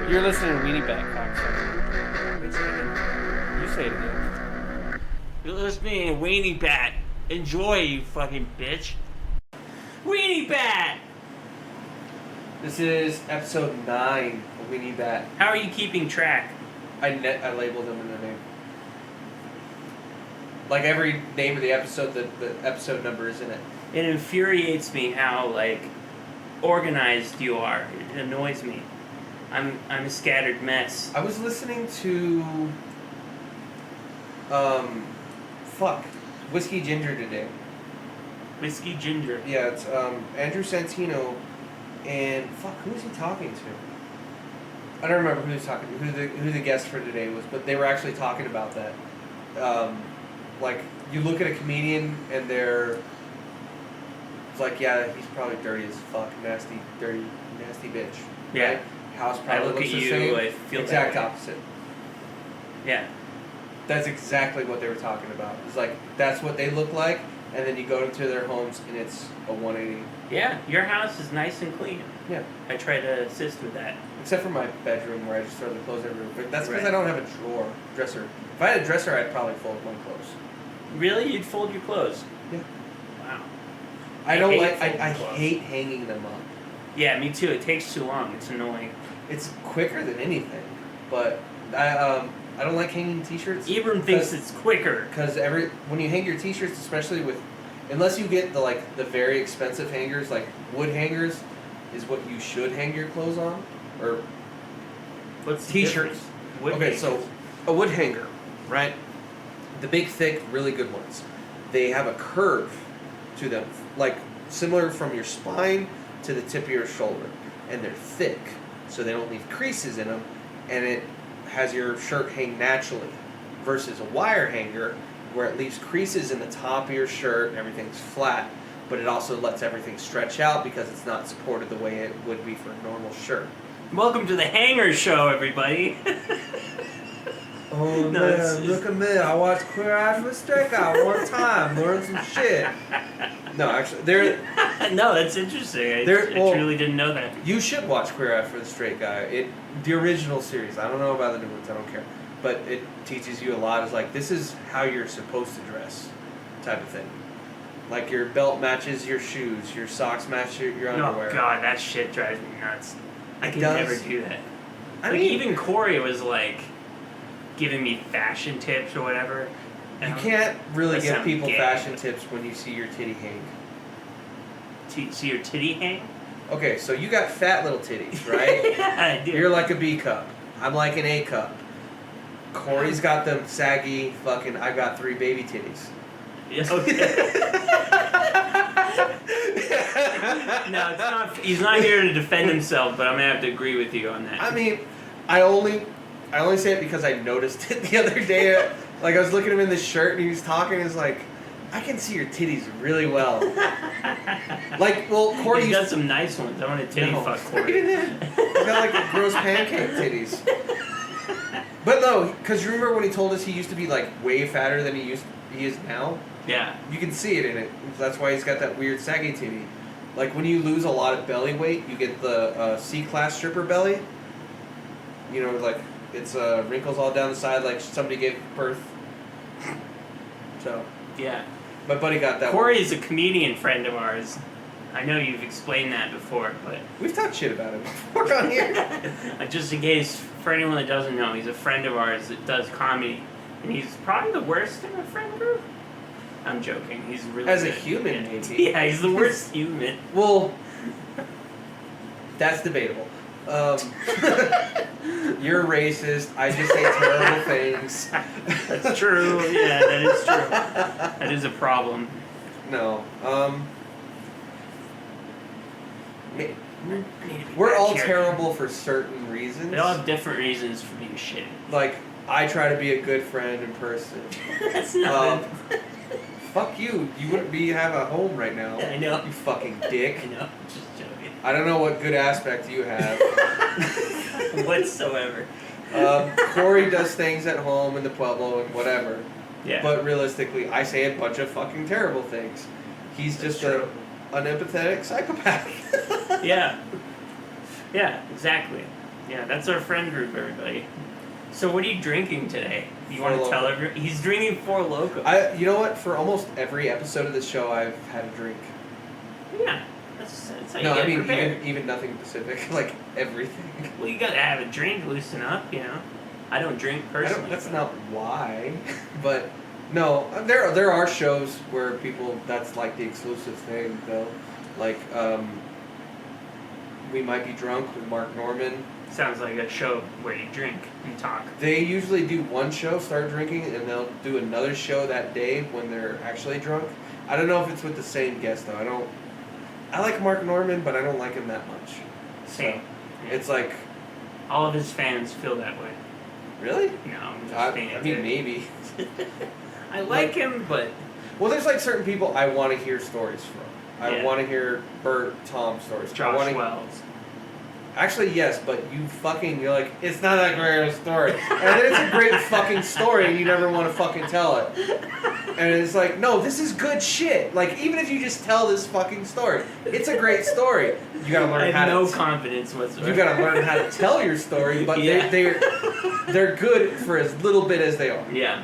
You're listening to Weenie Bat, cocksucker. You say it again. You're listening to Weenie Bat. Enjoy, you fucking bitch. Weenie Bat! This is episode 9 of Weenie Bat. How are you keeping track? I labeled them in their name. Like every name of the episode, the episode number is in it. It infuriates me how, organized you are. It annoys me. I'm a scattered mess. I was listening to Whiskey Ginger today. Whiskey Ginger. Yeah, it's Andrew Santino and who was he talking to? I don't remember who he was talking to, who the guest for today was, but they were actually talking about that. You look at a comedian and it's like, yeah, he's probably dirty as fuck, nasty bitch. Yeah. Right? House probably I look looks at the you, same. I feel exact that way. opposite. Yeah. That's exactly what they were talking about. It's like, that's what they look like, and then you go into their homes and it's a 180. Yeah, your house is nice and clean. Yeah. I try to assist with that. Except for my bedroom where I just throw the clothes everywhere. But that's because Right. I don't have a dresser. If I had a dresser, I'd probably fold my clothes. Really? You'd fold your clothes? Yeah. Wow. I clothes. hate hanging them up. Yeah, me too. It takes too long. It's annoying. It's quicker than anything, but I don't like hanging t-shirts. Ibram thinks it's quicker. Because when you hang your t-shirts, especially unless you get the very expensive hangers, like wood hangers, is what you should hang your clothes on, or What's the t-shirts. difference? So a wood hanger, right? The big, thick, really good ones. They have a curve to them, like similar from your spine to the tip of your shoulder, and they're thick, so they don't leave creases in them, and it has your shirt hang naturally, versus a wire hanger where it leaves creases in the top of your shirt and everything's flat, but it also lets everything stretch out because it's not supported the way it would be for a normal shirt. Welcome to the Hanger Show, everybody. Oh No, man, look at me! I watched Queer Eye for the Straight Guy one time, learned some shit. No, actually, No, that's interesting. I truly didn't know that. You should watch Queer Eye for the Straight Guy. The original series. I don't know about the new ones. I don't care, but it teaches you a lot. It's like, this is how you're supposed to dress, type of thing. Like your belt matches your shoes, your socks match your underwear. Oh god, that shit drives me nuts. I can does. never do that. I mean, even Corey was giving me fashion tips or whatever. You can't really That give sounds people gay. fashion tips when you see your titty hang. See your titty hang? Okay, so you got fat little titties, right? Yeah, I do. You're like a B cup. I'm like an A cup. Corey's got them saggy fucking, I got 3 baby titties. Yeah, okay. No, it's not. He's not here to defend himself, but I'm gonna have to agree with you on that. I mean, I only say it because I noticed it the other day. I was looking at him in this shirt and he was talking, and he's like, I can see your titties really well. Corey He's got some nice ones. I want to titty fuck Corey. He's got gross pancake titties. But no, because you remember when he told us he used to be way fatter than he is now? Yeah. You can see it in it. That's why he's got that weird saggy titty. When you lose a lot of belly weight, you get the C-class stripper belly. You know, it's wrinkles all down the side like somebody gave birth. So. Yeah. My buddy got that. Corey is a comedian friend of ours. I know you've explained that before, but we've talked shit about him before on here. Just in case, for anyone that doesn't know, he's a friend of ours that does comedy, and he's probably the worst in our friend group. I'm joking. He's really as good. a human, maybe. Yeah, he's the worst human. Well, that's debatable. You're racist. I just say terrible things. That's true. Yeah, that is true. That is a problem. No. We're all terrible for certain reasons. They all have different reasons for being shitty. I try to be a good friend in person. That's not. Fuck you. You wouldn't have a home right now. I know. You fucking dick. I know. Just joking. I don't know what good aspect you have. Whatsoever. Corey does things at home in the Pueblo and whatever. Yeah. But realistically, I say a bunch of fucking terrible things. He's just an empathetic psychopath. Yeah. Yeah, exactly. Yeah, that's our friend group, everybody. So what are you drinking today? You Four want to Loko. tell everyone? He's drinking Four Loko. You know what? For almost every episode of this show, I've had a drink. Yeah, that's how you No, get I mean prepared. even nothing specific, like everything. Well, you gotta have a drink, loosen up, you know. I don't drink personally. That's not why, but no, there are shows where people that's like the exclusive thing though, like We Might Be Drunk with Mark Norman. Sounds like a show where you drink and talk. They usually do one show, start drinking, and they'll do another show that day when they're actually drunk. I don't know if it's with the same guest though. I like Mark Norman, but I don't like him that much. Same. So, Yeah. it's like, All of his fans feel that way. really? No, I'm just I being a mean, dick. maybe. I like him, but Well, there's like certain people I want to hear stories from. I Yeah. want to hear Bert, Tom stories. I Josh wanna, Wells. Actually, yes, but you're like, it's not that great of a story. And it's a great fucking story, and you never want to fucking tell it. And it's like, no, this is good shit. Like, even if you just tell this fucking story, it's a great story. You gotta learn I how have no to. confidence whatsoever. You gotta learn how to tell your story, but Yeah. they're good for as little bit as they are. Yeah.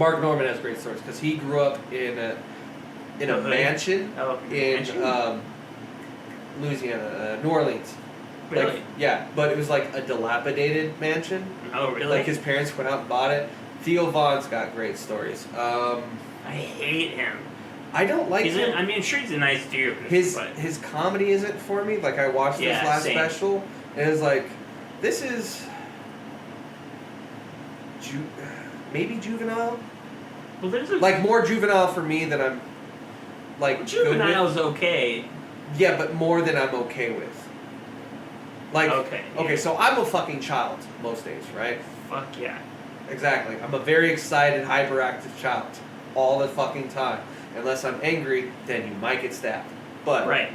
Mark Norman has great stories because he grew up in a Okay. mansion Oh, in mansion? Louisiana, New Orleans. Really? Like, yeah, but it was like a dilapidated mansion. Oh, really? Like his parents went out and bought it. Theo Vaughn's got great stories. I hate him. I don't like him. I mean, I'm sure he's a nice dude. But His comedy isn't for me. Like I watched Yeah, his last same. special, and it's like, this is maybe juvenile. well, there's a Like more juvenile for me than I'm like good with. Juvenile's okay. Yeah, but more than I'm okay with. Like Okay, okay, yeah. so I'm a fucking child most days, right? Fuck yeah. Exactly. I'm a very excited, hyperactive child all the fucking time. Unless I'm angry, then you might get stabbed. But Right.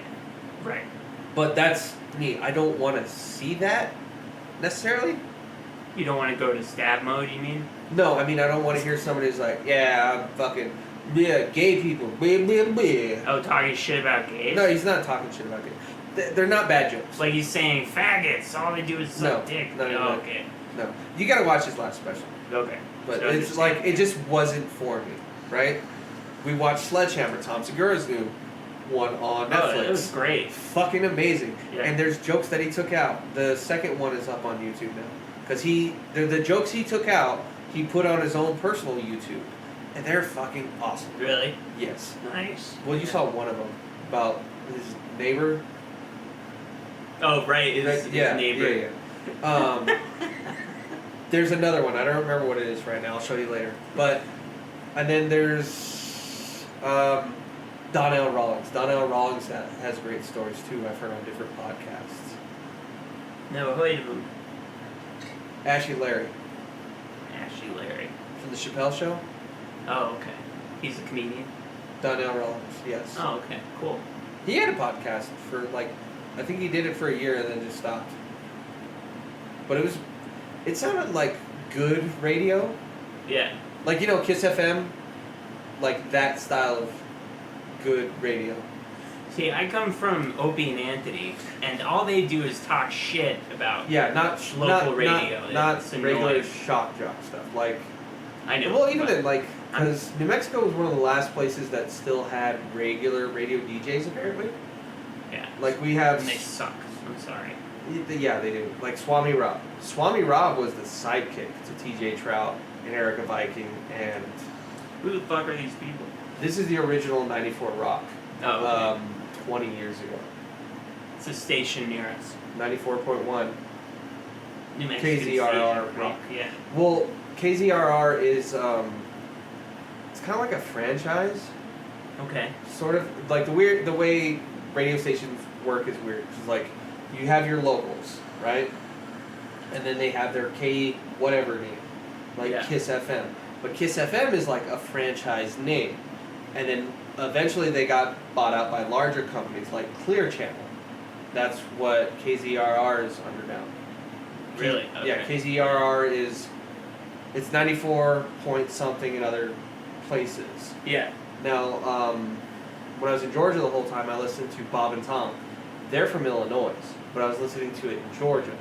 But that's me. I don't want to see that necessarily. You don't want to go to stab mode, you mean? No, I mean I don't want to hear somebody who's like, yeah, I'm fucking gay people. Blah, blah, blah. Oh, talking shit about gays? No, he's not talking shit about gay. They're not bad jokes. It's like he's saying faggots. All they do is suck No, dick. no, no, Oh, no. okay. No, you gotta watch his last special. Okay. But So it's like it just wasn't for me, right? We watched Sledgehammer, Tom Segura's new one on Netflix. Oh, it was great. Fucking amazing. Yeah. And there's jokes that he took out. The second one is up on YouTube now. Because the jokes he took out, he put on his own personal YouTube. And they're fucking awesome. Really? Yes. Nice. Well, you saw one of them about his neighbor. Oh, right. His Yeah, neighbor. yeah, yeah. There's another one. I don't remember what it is right now. I'll show you later. And then there's Donnell Rawlings. Donnell Rawlings has great stories too. I've heard on different podcasts. Never heard of him. Ashley Larry Ashley Larry. from the Chappelle Show. Oh, okay. He's a comedian. Donnell Rawlings, yes. Oh, okay. Cool. He had a podcast for I think he did it for a year and then just stopped. But it sounded like good radio. Yeah. Like, Kiss FM, like that style of good radio. See, I come from Opie and Anthony, and all they do is talk shit about. Yeah, Local radio. Not It's regular annoying. shock jock stuff. Like, I know. well, even but in because New Mexico was one of the last places that still had regular radio DJs apparently. yeah. Like we have. And they suck. I'm sorry. Yeah, they do. Like Swami Rob. Swami Rob was the sidekick to TJ Trout and Erica Viking, and Who the fuck are these people? this is the original 94 Rock. Oh, okay. 20 years ago. It's a station near us. 94.1. New Mexican KZRR station, Rock. Yeah. Well, KZRR is it's kind of like a franchise, Okay. sort of like the way radio stations work is weird. It's like you have your locals, right, and then they have their K whatever name, like Yeah. Kiss FM. But Kiss FM is like a franchise name, and then eventually they got bought out by larger companies like Clear Channel. That's what KZRR is under now. Really? Yeah, Okay. KZRR it's 94 point something in other places. Yeah. Now, when I was in Georgia the whole time, I listened to Bob and Tom. They're from Illinois, but I was listening to it in Georgia.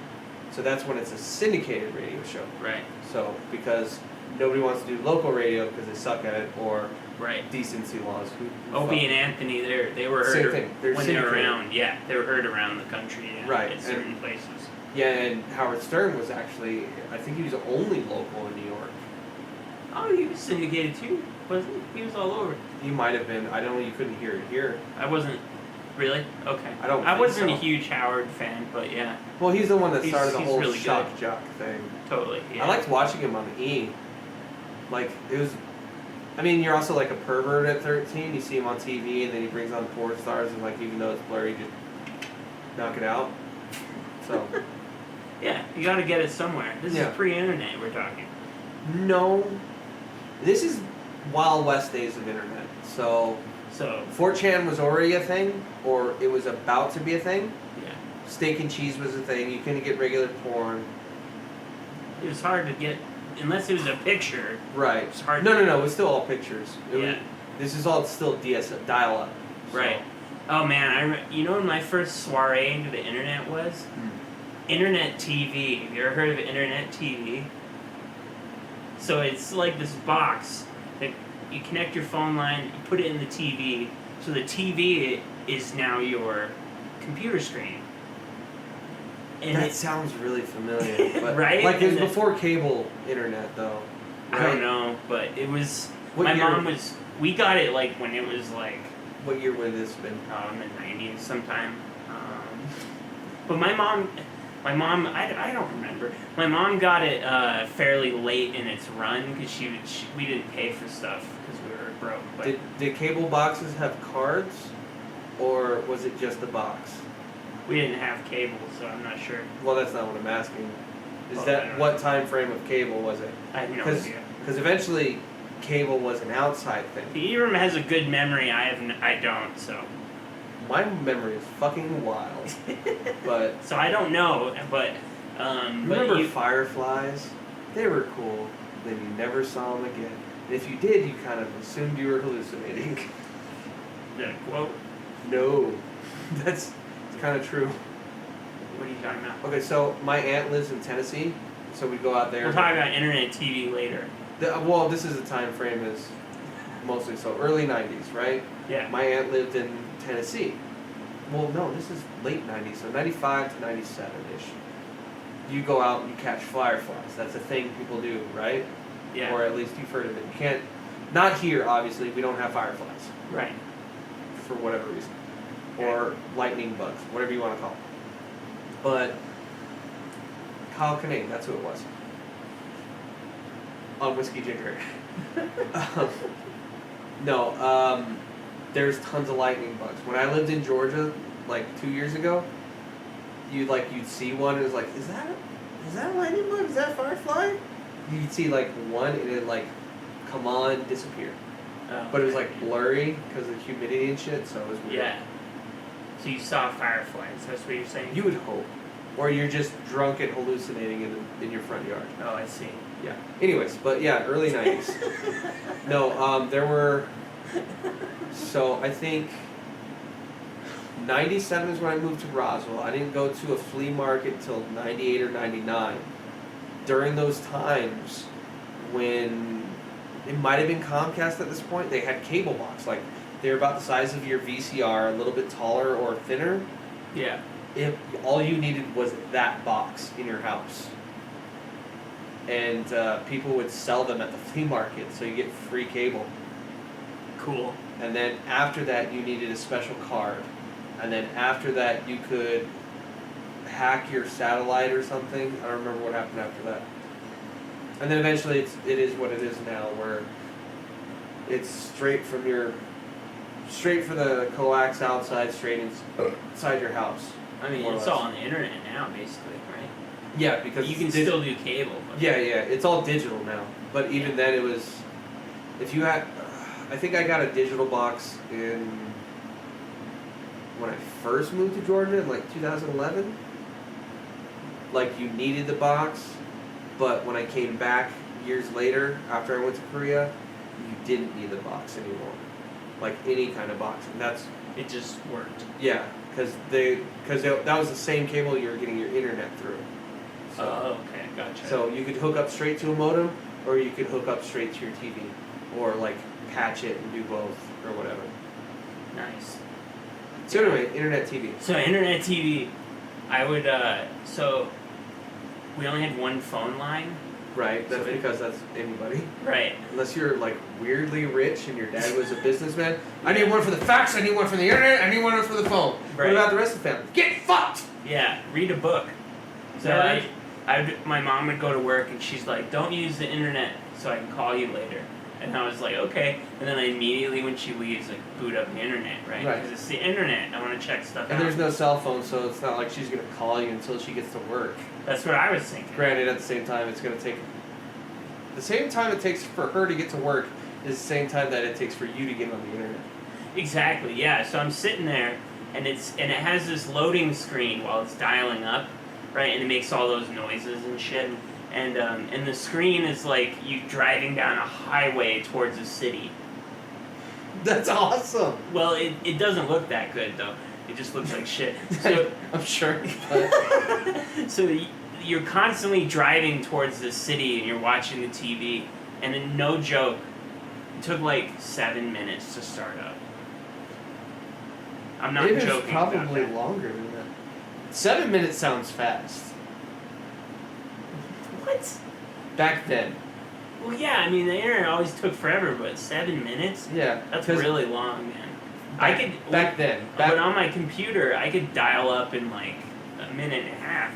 So that's when it's a syndicated radio show. Right. So because nobody wants to do local radio because they suck at it, or Right. decency laws. Opie and Anthony, they were Same heard thing. They're when they were syndicated. around. Yeah, they were heard around the country. Yeah, Right, at certain places. Yeah, and Howard Stern was actually, I think he was only local in New York. Oh, he was syndicated too, wasn't he? He was all over. He might have been. I don't know. You couldn't hear it here. I wasn't. Really? Okay. I don't I think wasn't so. a huge Howard fan, but yeah, Well, he's the one that He's- started the he's whole really shock good. jock thing. totally. Yeah. I liked watching him on E. Like, it was. I mean, you're also like a pervert at 13. You see him on TV, and then he brings on porn stars, and like, even though it's blurry, just knock it out. So. Yeah, you got to get it somewhere. This Yeah. is pre-internet. We're talking. No. This is Wild West days of internet. So, So 4chan was already a thing, or it was about to be a thing. yeah, Steak and cheese was a thing. You couldn't get regular porn. it was hard to get unless it was a picture. Right. It's hard. No, it was still all pictures. Yeah. This is all still dial-up. So. Right. Oh man, you know when my first soiree into the internet was? Internet TV. Have you ever heard of Internet TV? So it's like this box that you connect your phone line, you put it in the TV, so the TV is now your computer screen. And That it's, sounds really familiar. But Right? Like, it was And before cable internet, though. I Right? don't know, but it was. What my year- mom was. We got it like when it was like What year would this have been? in the 90s sometime. But my mom, I don't remember. My mom got it fairly late in its run because we didn't pay for stuff because we were broke. But Did cable boxes have cards? Or was it just the box? we didn't have cable, so I'm not sure. Well, that's not what I'm asking. Is Well, I that don't what know. time frame of cable was it? I have no 'Cause- idea. Because eventually, cable was an outside thing. Eram has a good memory. I don't. So My memory is fucking wild. But so I don't know. But remember but you, fireflies? They were cool. Then you never saw them again. And if you did, you kind of assumed you were hallucinating. the quote. No, it's kind of true. What are you talking about? Okay, so my aunt lives in Tennessee, so we go out there. We'll talk about internet TV later. Well, this is the time frame is mostly so early '90s, right? Yeah. My aunt lived in Tennessee. Well, no, this is late '90s, so '95 to '97 ish. You go out and you catch fireflies. That's a thing people do, right? Yeah. Or at least you've heard of it. You can't. Not here, obviously. We don't have fireflies Right. for whatever reason, or lightning bugs, whatever you want to call them. But Kyle Kinane, that's who it was. On Whiskey Jigger. No, there's tons of lightning bugs. When I lived in Georgia, like 2 years ago, you'd see one and it was like, is that a lightning bug? Is that a firefly? You'd see like one and it'd like come on, disappear. Oh, But it was okay. like blurry because of the humidity and shit, so it was weird. Yeah. So you saw fireflies. That's what you're saying. You would hope. Or you're just drunk and hallucinating in your front yard. Oh, I see. Yeah. Anyways, but yeah, early 90s. No, there were. So I think 97 is when I moved to Roswell. I didn't go to a flea market till 98 or 99. During those times when it might have been Comcast at this point, they had cable box. Like, they were about the size of your VCR, a little bit taller or thinner. Yeah. If all you needed was that box in your house. And people would sell them at the flea market, so you get free cable. Cool. And then after that, you needed a special card. And then after that, you could hack your satellite or something. I don't remember what happened after that. And then eventually, it is what it is now, where it's straight for the coax outside, straight inside your house. I mean, More or it's less. all on the internet now, basically, right? Yeah, because You can it's still do cable. But Yeah, it's all digital now. But even then, it was. If you had, I think I got a digital box when I first moved to Georgia in like 2011. Like, you needed the box, but when I came back years later after I went to Korea, you didn't need the box anymore. Like any kind of box, and that's it just worked. yeah, because that was the same cable you were getting your internet through. So, oh, okay, gotcha. So you could hook up straight to a modem, or you could hook up straight to your TV, or like patch it and do both, or whatever. Nice. So anyway, internet TV. So internet TV, I would, so we only had one phone line. Right, that's So it- because that's anybody. Right. Unless you're like weirdly rich and your dad was a businessman. I need one for the fax, I need one for the internet, I need one for the phone. Right. What about the rest of the family? Get fucked! Yeah, read a book. Is So that right? my mom would go to work and she's like, don't use the internet so I can call you later. And I was like, okay. And then I immediately, when she leaves, like, boot up the internet, right? Right. Because it's the internet. I want to check stuff out. And there's no cell phone, so it's not like she's gonna call you until she gets to work. That's what I was thinking. Granted, at the same time, it's gonna take the same time it takes for her to get to work is the same time that it takes for you to get on the internet. Exactly, yeah. So I'm sitting there, and it has this loading screen while it's dialing up, right? And it makes all those noises and shit. And the screen is like you driving down a highway towards a city. That's awesome. Well, it doesn't look that good though. It just looks like shit. So I'm sure. But so you're constantly driving towards the city and you're watching the TV, and then no joke, it took like 7 minutes to start up. I'm not it was joking. probably about that. longer than that. 7 minutes sounds fast. What? Back then. Well, yeah, I mean, the internet always took forever, but 7 minutes? Yeah. That's 'cause really long, man. back then. But on my computer, I could dial up in like a minute and a half.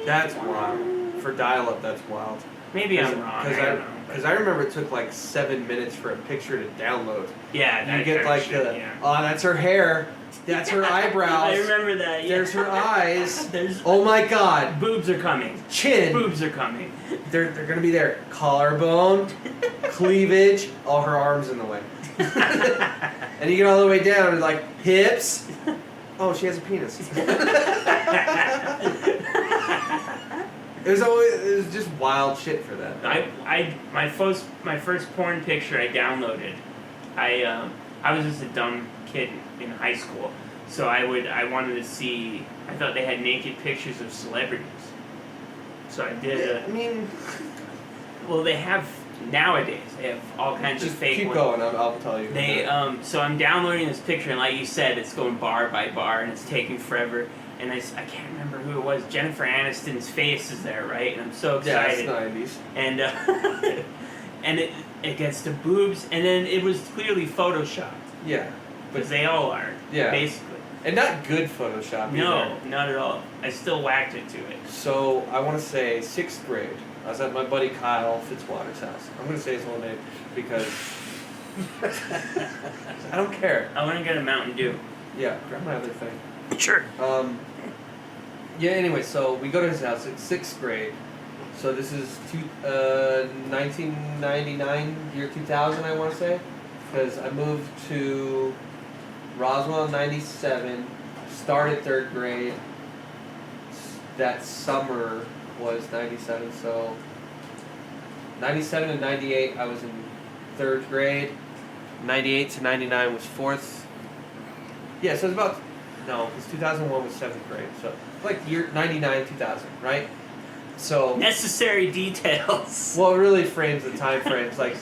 That's wild. For dial-up, that's wild. Maybe I'm wrong. I don't know. Because I remember it took like 7 minutes for a picture to download. Yeah, You that get kind like of shit, the, yeah. oh, that's her hair. That's her eyebrows. I remember that. Yeah. There's her eyes. There's Oh my god. boobs are coming. Chin. Boobs are coming. They're gonna be there. Collarbone, cleavage, all her arms in the way. And you get all the way down and like hips. Oh, she has a penis. It was just wild shit for that. My first porn picture I downloaded. I was just a dumb kid in high school, so I wanted to see. I thought they had naked pictures of celebrities, so I did. I mean, Well, they have nowadays. They have all kinds of just fake keep ones. going. I'll tell you. They so I'm downloading this picture, and like you said, it's going bar by bar, and it's taking forever. And I can't remember who it was. Jennifer Aniston's face is there, right? And I'm so excited. Yeah, it's 90s. And and it gets to boobs, and then it was clearly photoshopped, Yeah. because they all are. Yeah. Basically. And not good Photoshop No, either. not at all. I still whacked it to it. So, I want to say 6th grade. I was at my buddy Kyle Fitzwater's house. I'm going to say his whole name because I don't care. I want to get a Mountain Dew. Yeah, grab my other thing. Sure. Yeah, anyway, so we go to his house. It's 6th grade. So this is 1999, year 2000, I want to say. Because I moved to Roswell in 97, started 3rd grade. That summer was 97, so 97 and 98 I was in 3rd grade. 98 to 99 was 4th. Yeah, so it's about, no, because 2001 was 7th grade, so like year 99, 2000, right? So, Necessary details. well, it really frames the time frames, like,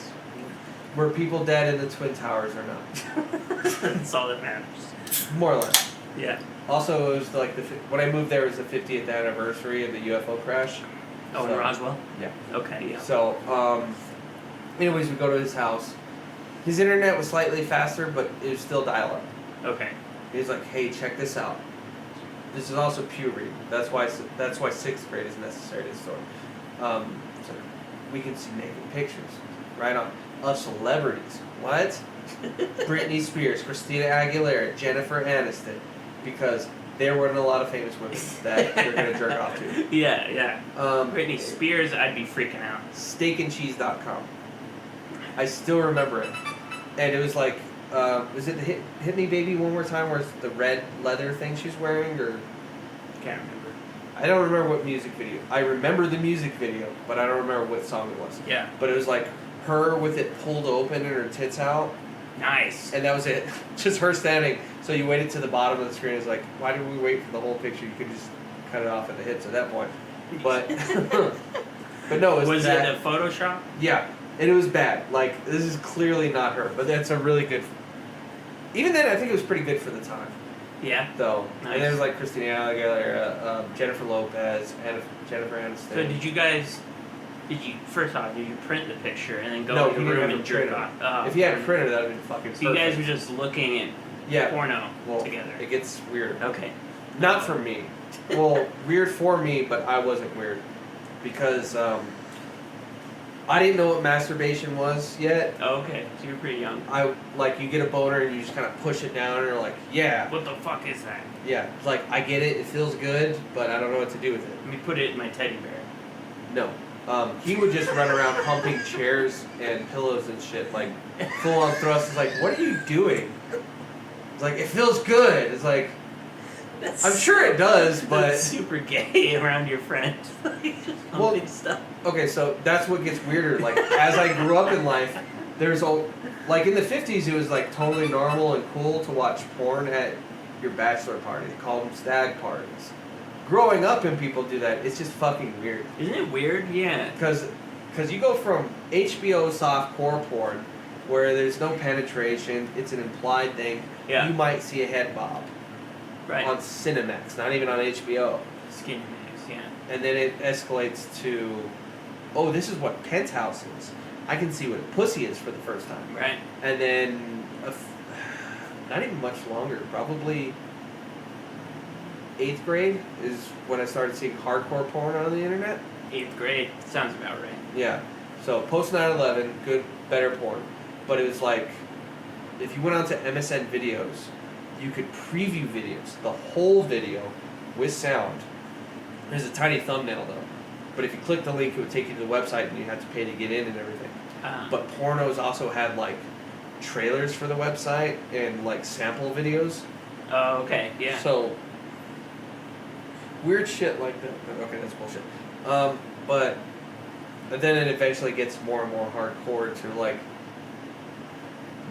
were people dead in the Twin Towers or not? That's all that matters. More or less. Yeah. Also, it was like when I moved there was the 50th anniversary of the UFO crash. Oh, So- in Roswell? Yeah. Okay, yeah. So, anyways, we go to his house. His internet was slightly faster, but it was still dial-up. Okay. He's like, "Hey, check this out. This is also puberty. That's why 6th grade is necessary to store. So we can see naked pictures, right on, of celebrities. What? Britney Spears, Christina Aguilera, Jennifer Aniston, because there weren't a lot of famous women that you're gonna jerk off to. Yeah, yeah. Um, Britney Spears, I'd be freaking out. Steakandcheese.com. I still remember it, and it was like, was it the Hit Me Baby One More Time, where it's the red leather thing she's wearing, or Can't remember. I don't remember what music video. I remember the music video, but I don't remember what song it was. Yeah. But it was like her with it pulled open and her tits out, Nice. And that was it. Just her standing. So you waited to the bottom of the screen. It's like, why did we wait for the whole picture? You could just cut it off at the hits at that point. But but no, it was bad. it a Photoshop? Yeah, and it was bad. Like, this is clearly not her, but that's a really good. Even then, I think it was pretty good for the time. Yeah. Though, Nice. and there's like Christina Aguilera, Jennifer Lopez, and Jennifer Aniston. So did you guys? First off, did you print the picture and then go No, to he the didn't room have and a jerk printer. off? Oh, If you had a printer, that would have been fucking. So you guys were just looking at yeah, porno well, together. It gets weird. Okay. Not for me. Well, weird for me, but I wasn't weird because I didn't know what masturbation was yet. Oh, okay. So you're pretty young. You get a boner and you just kind of push it down and you're like, yeah, What the fuck is that? yeah. Like, I get it. It feels good, but I don't know what to do with it. Let me put it in my teddy bear. No. He would just run around pumping chairs and pillows and shit, like full on thrust. It's like, what are you doing? It's like, it feels good. It's like, I'm sure it does, but That's super gay around your friends. Like, just pumping stuff. okay, so that's what gets weirder. Like, as I grew up in life, like in the 50s, it was like totally normal and cool to watch porn at your bachelor party. They called them stag parties. Growing up and people do that, it's just fucking weird. Isn't it weird? Yeah. Because you go from HBO softcore porn, where there's no penetration, it's an implied thing. Yeah. You might see a head bob Right. on Cinemax, not even on HBO. Skinny mix, yeah. And then it escalates to, oh, this is what Penthouse is. I can see what a pussy is for the first time. Right. And then, not even much longer, probably 8th grade is when I started seeing hardcore porn on the internet. 8th grade. Sounds about right. Yeah. So post 9/11, good, better porn. But it was like, if you went onto MSN videos, you could preview videos, the whole video, with sound. There's a tiny thumbnail though. But if you click the link, it would take you to the website and you had to pay to get in and everything. But pornos also had like trailers for the website and like sample videos. Oh, okay, yeah. So weird shit like that. Okay, that's bullshit. But then it eventually gets more and more hardcore to like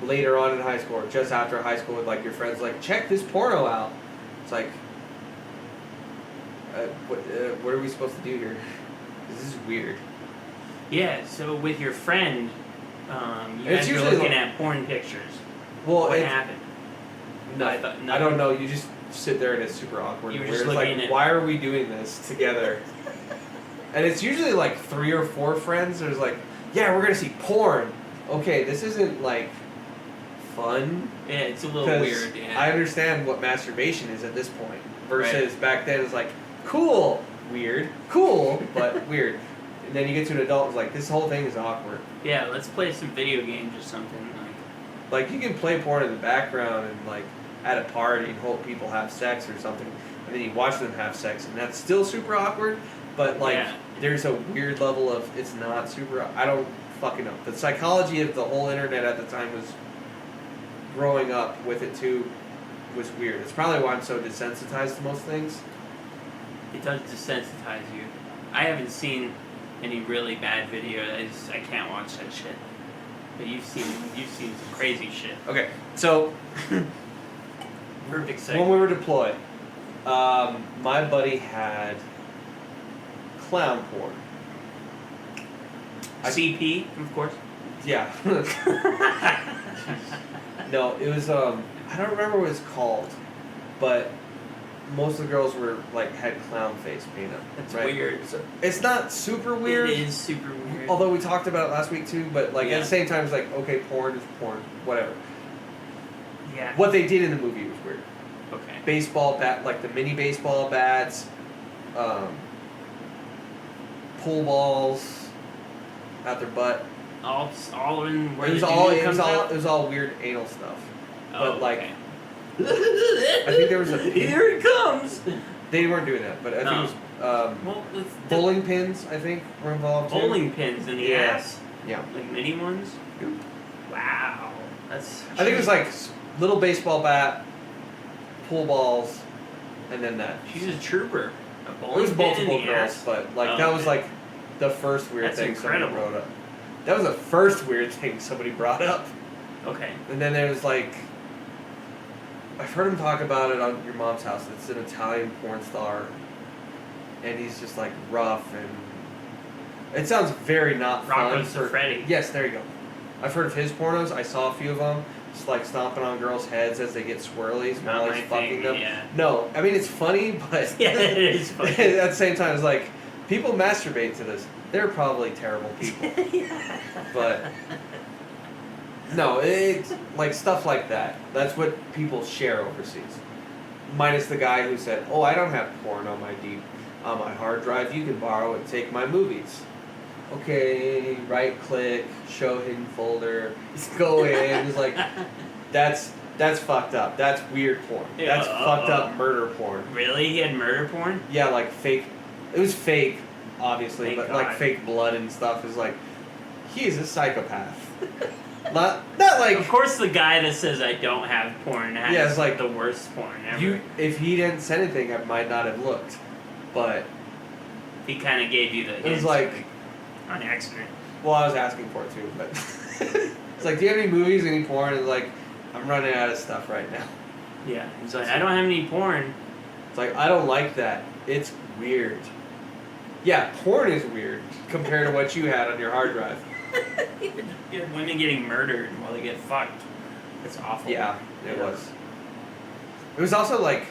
later on in high school or just after high school with like your friends like, check this porno out. It's like, what are we supposed to do here? This is weird. Yeah, so with your friend, you guys were looking at porn pictures. Well, what happened? I don't know. You just sit there and it's super awkward. You were and just weird. looking It's like, at- why are we doing this together? And it's usually like 3 or 4 friends. There's like, yeah, we're gonna see porn. Okay, this isn't like fun. Yeah, it's a little 'Cause weird, yeah. I understand what masturbation is at this point. Versus back then, it's like, cool, weird, cool, but weird. And then you get to an adult, it's like, this whole thing is awkward. Yeah, let's play some video games or something. Like, you can play porn in the background and, like, at a party and hope people have sex or something. And then you watch them have sex, and that's still super awkward. But, like, Yeah. there's a weird level of it's not super... I don't fucking know. The psychology of the whole internet at the time was... Growing up with it, too, was weird. It's probably why I'm so desensitized to most things. It does desensitize you. I haven't seen any really bad video. I can't watch that shit. But you've seen some crazy shit. Okay, so... Perfect segue. When we were deployed, my buddy had clown porn. CP, of course. Yeah. No, it was I don't remember what it's called, but most of the girls were like had clown face paint up. That's right? weird. So it's not super weird. It is super weird. Although we talked about it last week too, but like Yeah. at the same time, it's like okay, porn is porn, whatever. Yeah. What they did in the movie was weird. Okay. Baseball bat, like the mini baseball bats, pool balls out their butt. All in where It was the all dude it was comes all out? it was all weird anal stuff. Oh, but like okay. I think there was a Here it comes. they weren't doing that, but I think it was Well, it's bowling pins. I think were involved too. bowling pins in the Yeah. ass, Yeah, like mini ones. Yep. Wow, that's. I think it was like little baseball bat, pool balls, and then that. She's a trooper. A It bowling was pin multiple in the girls, ass. but like Oh, that was okay. like the first weird That's thing incredible. somebody brought up. That was the first weird thing somebody brought up. Okay. And then there's like, I've heard him talk about it on Your Mom's House. It's an Italian porn star, and he's just like rough, and it sounds very not Rocco fun. Siffredi. Yes, there you go. I've heard of his pornos. I saw a few of them. Just like stomping on girls' heads as they get swirlies Not while my he's fucking thing, them. yeah. No, I mean it's funny, but Yeah, it is funny. at the same time, it's like people masturbate to this. They're probably terrible people, but no, it's like stuff like that. That's what people share overseas. Minus the guy who said, "Oh, I don't have porn on my hard drive. You can borrow it. Take my movies." Okay, right click, show hidden folder. Go in. It's like that's fucked up. That's weird porn. That's fucked up murder porn. Really? He had murder porn? Yeah, like fake. It was fake, obviously, Thank but God. like fake blood and stuff is like, he's a psychopath. not like Of course, the guy that says I don't have porn has Yeah, it's like, the worst porn ever. you. If he didn't say anything, I might not have looked, but He kind of gave you the it was hint like, on accident. well, I was asking for it too, but it's like, do you have any movies, any porn? It's like, I'm running out of stuff right now. Yeah. He's like, I don't have any porn. It's like, I don't like that. It's weird. Yeah, porn is weird compared to what you had on your hard drive. You have women getting murdered while they get fucked. It's awful. Yeah, it was. It was also like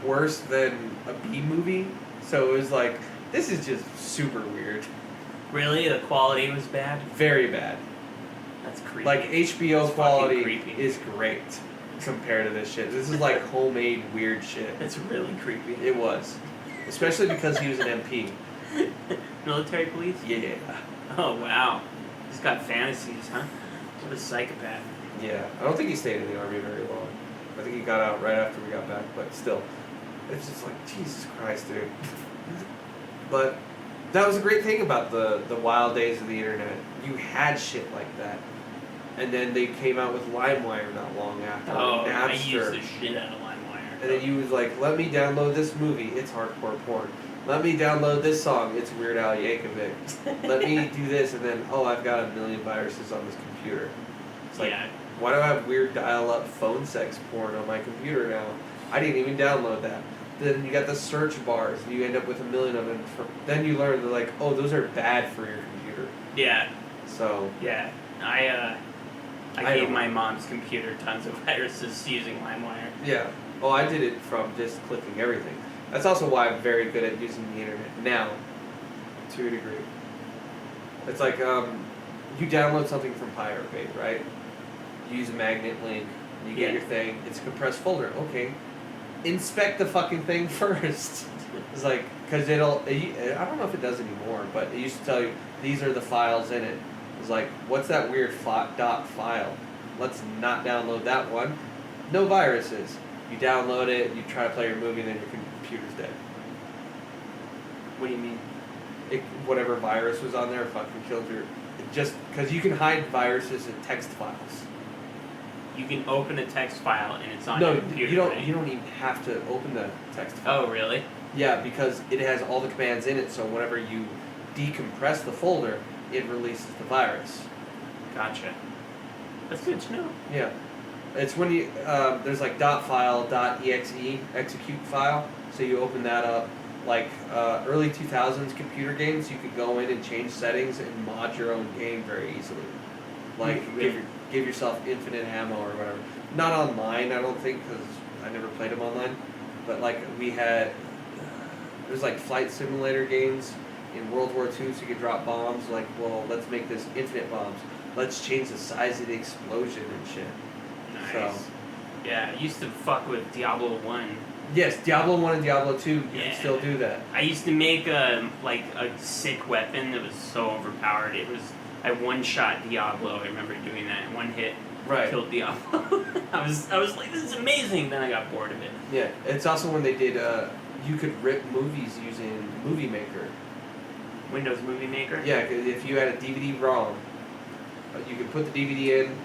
worse than a B movie, so it was like, this is just super weird. Really? The quality was bad? Very bad. That's creepy. Like HBO It's quality fucking creepy. is great compared to this shit. This is like homemade weird shit. It's really creepy. It was. Especially because he was an MP. Military police? Yeah. Oh, wow. He's got fantasies, huh? What a psychopath. Yeah. I don't think he stayed in the army very long. I think he got out right after we got back, but still. It's just like, Jesus Christ, dude. But that was a great thing about the wild days of the internet. You had shit like that. And then they came out with LimeWire not long after. Oh, and I Napster. used the shit out of LimeWire. And then you was like, let me download this movie, it's hardcore porn. Let me download this song, it's Weird Al Yankovic. Let me do this, and then, oh, I've got 1 million viruses on this computer. It's like, Yeah. why do I have weird dial-up phone sex porn on my computer now? I didn't even download that. Then you got the search bars, and you end up with 1 million of them. Then you learn that, like, oh, those are bad for your computer. Yeah. So, Yeah. I I gave don't- my mom's computer tons of viruses using LimeWire. yeah. Oh, I did it from just clicking everything. That's also why I'm very good at using the internet now, to a degree. It's like, you download something from Pirate Bay, right? You use a magnet link, you get Yeah. your thing, it's a compressed folder. Okay, inspect the fucking thing first. It's like, because I don't know if it does anymore, but it used to tell you, these are the files in it. It's like, what's that weird dot file? Let's not download that one. No viruses. You download it, you try to play your movie, and then your computer's dead. What do you mean? Whatever virus was on there fucking killed your... Just because you can hide viruses in text files. You can open a text file and it's on No, your computer. you don't. right? You don't even have to open the text file. Oh, really? Yeah, because it has all the commands in it. So whenever you decompress the folder, it releases the virus. Gotcha. That's good to know. Yeah, it's when you there's like .file, .exe, execute file. So you open that up. Like early 2000s computer games, you could go in and change settings and mod your own game very easily. Like Really? give yourself infinite ammo or whatever. Not online, I don't think, because I never played them online. But like we had, there's like flight simulator games in World War II, so you could drop bombs. Like, well, let's make this infinite bombs. Let's change the size of the explosion and shit. Nice. So, Yeah, I used to fuck with Diablo 1. yes, Diablo 1 and Diablo 2, you Yeah. can still do that. I used to make a sick weapon that was so overpowered. I one-shot Diablo. I remember doing that. One hit Right. killed Diablo. I was like, this is amazing. Then I got bored of it. Yeah, it's also when they did, you could rip movies using Movie Maker. Windows Movie Maker. Yeah, 'cause if you had a DVD-ROM, you could put the DVD in,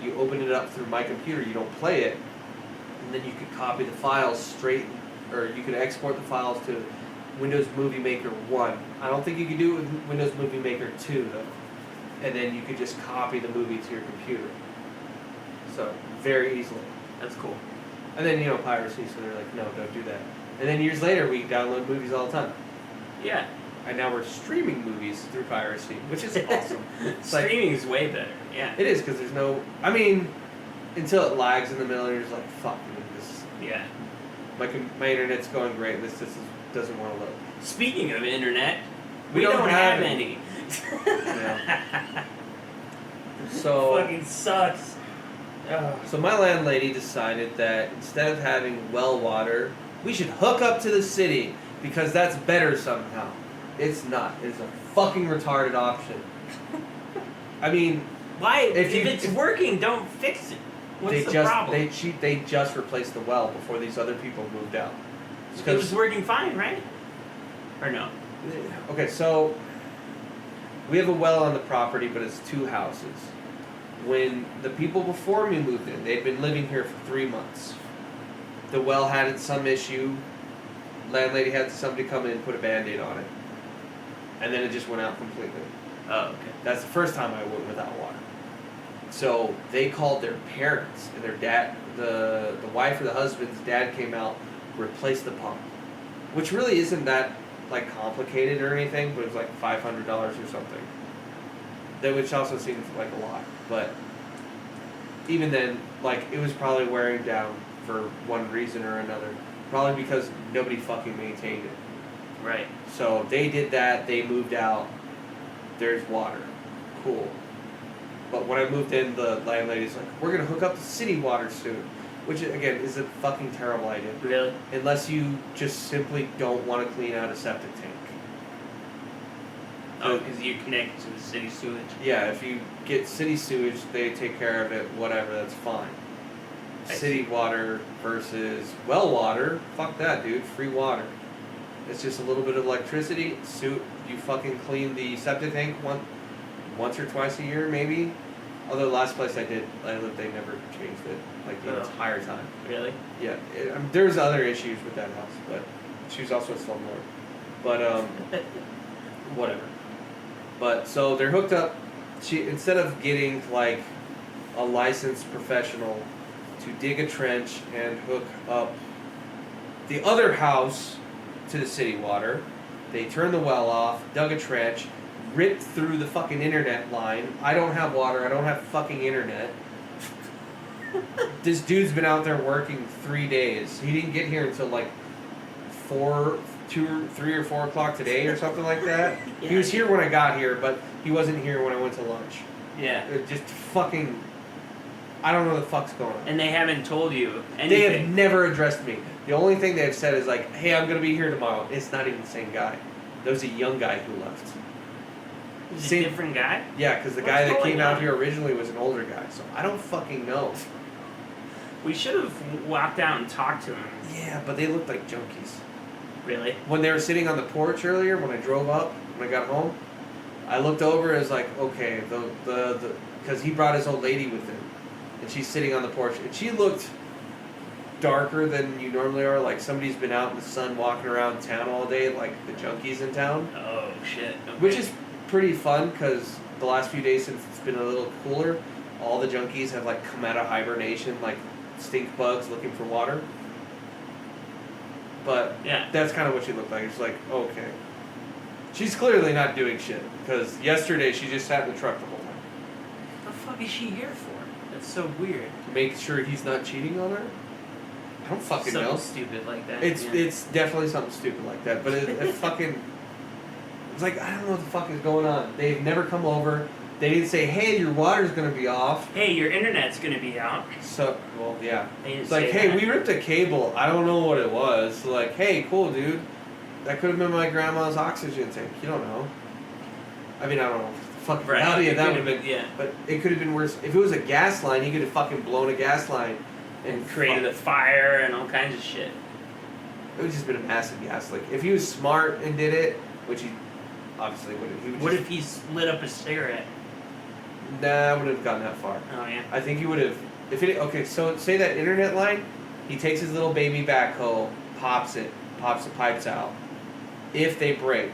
you open it up through my computer, you don't play it, and then you could copy the files straight, or you could export the files to Windows Movie Maker 1. I don't think you could do it with Windows Movie Maker 2, though. and then you could just copy the movie to your computer. So very easily. That's cool. And then piracy, so they're like, no, don't do that. And then years later, we download movies all the time. Yeah. And now we're streaming movies through piracy, which is awesome. Streaming is way better. Yeah. It is, because there's no... I mean, until it lags in the middle, and you're just like, fuck, man, this... Yeah. My internet's going great, this just doesn't want to load. Speaking of internet, we don't have any. Yeah. So... Fucking sucks. Oh. So my landlady decided that instead of having well water, we should hook up to the city, because that's better somehow. It's not. It's a fucking retarded option. I mean... Why? If it's working, don't fix it. What's the problem? They just replaced the well before these other people moved out. It was working fine, right? Or no? Okay, so we have a well on the property, but it's 2 houses. When the people before me moved in, they'd been living here for 3 months. The well had some issue. Landlady had somebody come in and put a Band-Aid on it. And then it just went out completely. Oh, okay. That's the first time I went without water. So they called their parents, and their dad, the wife or the husband's dad came out, replaced the pump. Which really isn't that complicated or anything, but it was like $500 or something. Which also seems like a lot. But even then, it was probably wearing down for one reason or another. Probably because nobody fucking maintained it. Right. So they did that, they moved out, there's water. Cool. But when I moved in, the landlady's like, we're going to hook up to city water soon. Which, again, is a fucking terrible idea. Really? Unless you just simply don't want to clean out a septic tank. Oh, because you connect to the city sewage? Yeah, if you get city sewage, they take care of it, whatever, that's fine. City water versus well water, fuck that, dude. Free water. It's just a little bit of electricity. You fucking clean the septic tank once or twice a year, maybe. Although the last place I lived, they never changed it, the entire time. Really? Yeah. There's other issues with that house, but she was also a slumlord. But, whatever. But, so they're hooked up. Instead of getting, a licensed professional to dig a trench and hook up the other house to the city water, they turned the well off, dug a trench, ripped through the fucking internet line. I don't have water, I don't have fucking internet. This dude's been out there working 3 days. He didn't get here until 3 or 4 o'clock today or something like that. Yeah. He was here when I got here, but he wasn't here when I went to lunch. Yeah. Just fucking... I don't know what the fuck's going on. And they haven't told you anything. They have never addressed me. The only thing they've said is hey, I'm going to be here tomorrow. It's not even the same guy. There was a young guy who left. Is it a different guy? Yeah, because the guy that came out here originally was an older guy. So I don't fucking know. We should have walked out and talked to him. Yeah, but they looked like junkies. Really? When they were sitting on the porch earlier, when I drove up, when I got home, I looked over and was like, okay, because he brought his old lady with him. And she's sitting on the porch, and she looked darker than you normally are, like somebody's been out in the sun walking around town all day, like the junkies in town. Oh, shit. Okay. Which is pretty fun, because the last few days since it's been a little cooler, all the junkies have come out of hibernation, like stink bugs looking for water. But yeah, that's kind of what she looked like. It's okay. She's clearly not doing shit, because yesterday she just sat in the truck the whole time. What the fuck is she here for? That's so weird. Make sure he's not cheating on her? I don't fucking know. Something stupid like that. It's definitely something stupid like that, but it fucking... It's I don't know what the fuck is going on. They've never come over. They didn't say, hey, your water's going to be off. Hey, your internet's going to be out. So, well, yeah. It's hey, we ripped a cable. I don't know what it was. So hey, cool, dude. That could have been my grandma's oxygen tank. You don't know. I mean, I don't know. Fucking reality of that would have been... Yeah. But it could have been worse. If it was a gas line, he could have fucking blown a gas line. And created a fire and all kinds of shit. It would have just been a massive gas leak. If he was smart and did it, which he obviously wouldn't. What if he lit up a cigarette? Nah, I wouldn't have gotten that far. Oh, yeah? I think he would have... Okay, so say that internet line, he takes his little baby backhoe, pops the pipes out. If they break.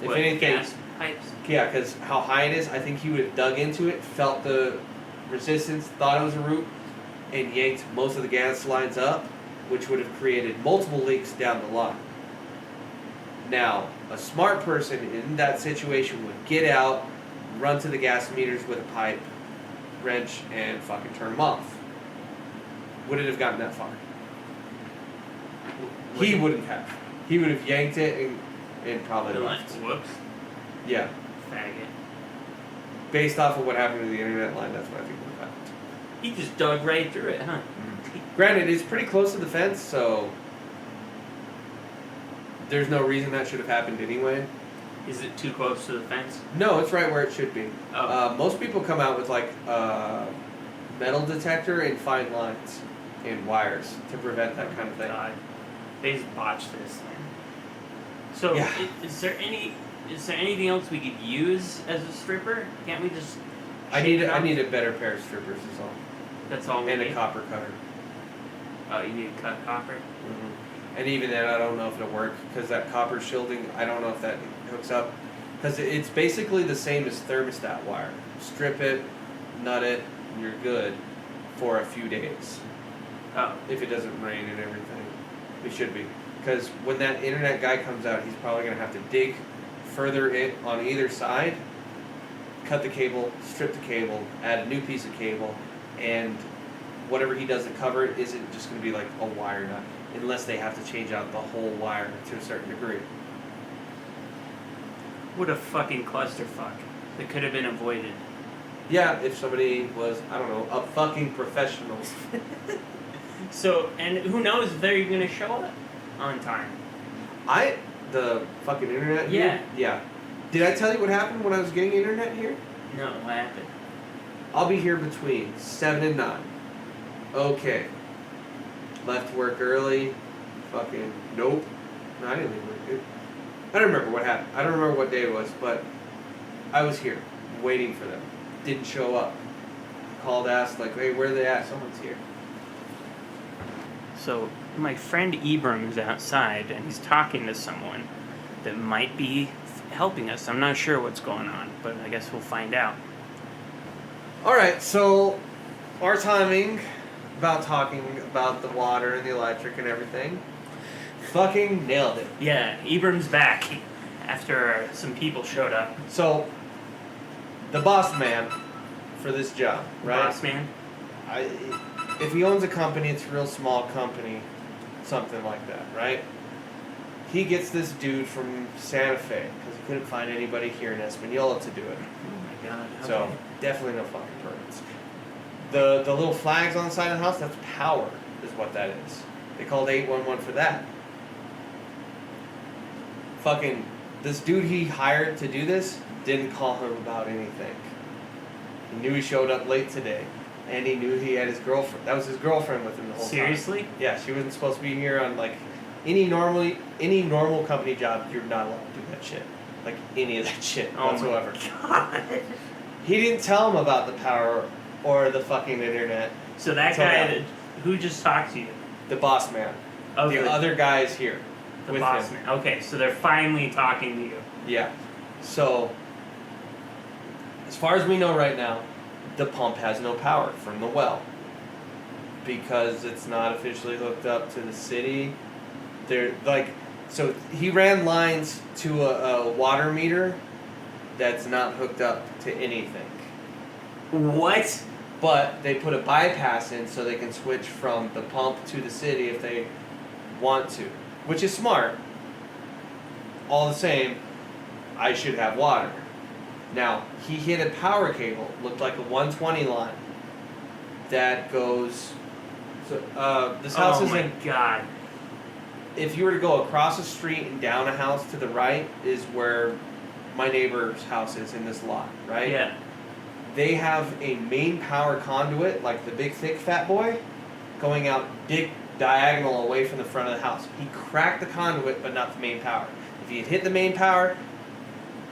If anything... Gas? pipes. Yeah, because how high it is, I think he would have dug into it, felt the resistance, thought it was a root, and yanked most of the gas lines up, which would have created multiple leaks down the line. Now, a smart person in that situation would get out, run to the gas meters with a pipe, wrench, and fucking turn them off. Would it have gotten that far? He wouldn't have. He would have yanked it and probably left. Whoops. Yeah. Faggot. Based off of what happened to the internet line, that's what I think would have happened. He just dug right through it, huh? Granted, it's pretty close to the fence, so there's no reason that should have happened anyway. Is it too close to the fence? No, it's right where it should be. Oh. Most people come out with like metal detector and fine lines and wires to prevent that kind of thing. God. They just botched this thing. So, Yeah. is there anything else we could use as a stripper? Can't we just? I need a better pair of strippers, is all. That's all we And need. a copper cutter. Oh, you need to cut copper. Mm-hmm. And even then, I don't know if it'll work because that copper shielding, I don't know if that hooks up. Because it's basically the same as thermostat wire. Strip it, nut it, and you're good for a few days. Oh. If it doesn't rain and everything. It should be. Because when that internet guy comes out, he's probably going to have to dig further in on either side, cut the cable, strip the cable, add a new piece of cable, and whatever he does to cover it isn't just going to be like a wire nut, unless they have to change out the whole wire to a certain degree. What a fucking clusterfuck that could have been avoided. Yeah, if somebody was, I don't know, a fucking professional. So, and who knows if they're even going to show up on time. The fucking internet Yeah. here? Yeah. Did I tell you what happened when I was getting internet here? No, what happened? I'll be here between 7 and 9. Okay. Left work early. Fucking nope. No, I didn't leave work. I don't remember what happened. I don't remember what day it was, but I was here, waiting for them. Didn't show up. Called, asked, like, hey, where are they at? Someone's here. So, my friend Ibram is outside, and he's talking to someone that might be helping us. I'm not sure what's going on, but I guess we'll find out. Alright, so our timing about talking about the water and the electric and everything, fucking nailed it. Yeah, Ibram's back after some people showed up. So, the boss man for this job, right? Boss man? If he owns a company, it's a real small company, something like that, right? He gets this dude from Santa Fe because he couldn't find anybody here in Espanola to do it. Oh my god. Okay. So definitely no fucking permits. The little flags on the side of the house, that's power, is what that is. They called 811 for that. Fucking this dude he hired to do this didn't call him about anything. He knew he showed up late today. And he knew he had his girlfriend. That was his girlfriend with him the whole time. Seriously? Yeah, she wasn't supposed to be here on like any normal company job. You're not allowed to do that shit. Like any of that shit whatsoever. Oh my god. He didn't tell him about the power or the fucking internet. So that Until guy, now. who just talked to you? The boss man. Of The other guy is here. the with boss him. man. Okay, so they're finally talking to you. Yeah. So, as far as we know right now, the pump has no power from the well. Because it's not officially hooked up to the city. So he ran lines to a water meter that's not hooked up to anything. What? But they put a bypass in so they can switch from the pump to the city if they want to. Which is smart. All the same, I should have water. Now, he hit a power cable, looked like a 120 line, that goes... So, this house is in... Oh my god. If you were to go across the street and down a house to the right is where my neighbor's house is in this lot, right? Yeah. They have a main power conduit, like the big thick fat boy, going out big diagonal away from the front of the house. He cracked the conduit, but not the main power. If he had hit the main power,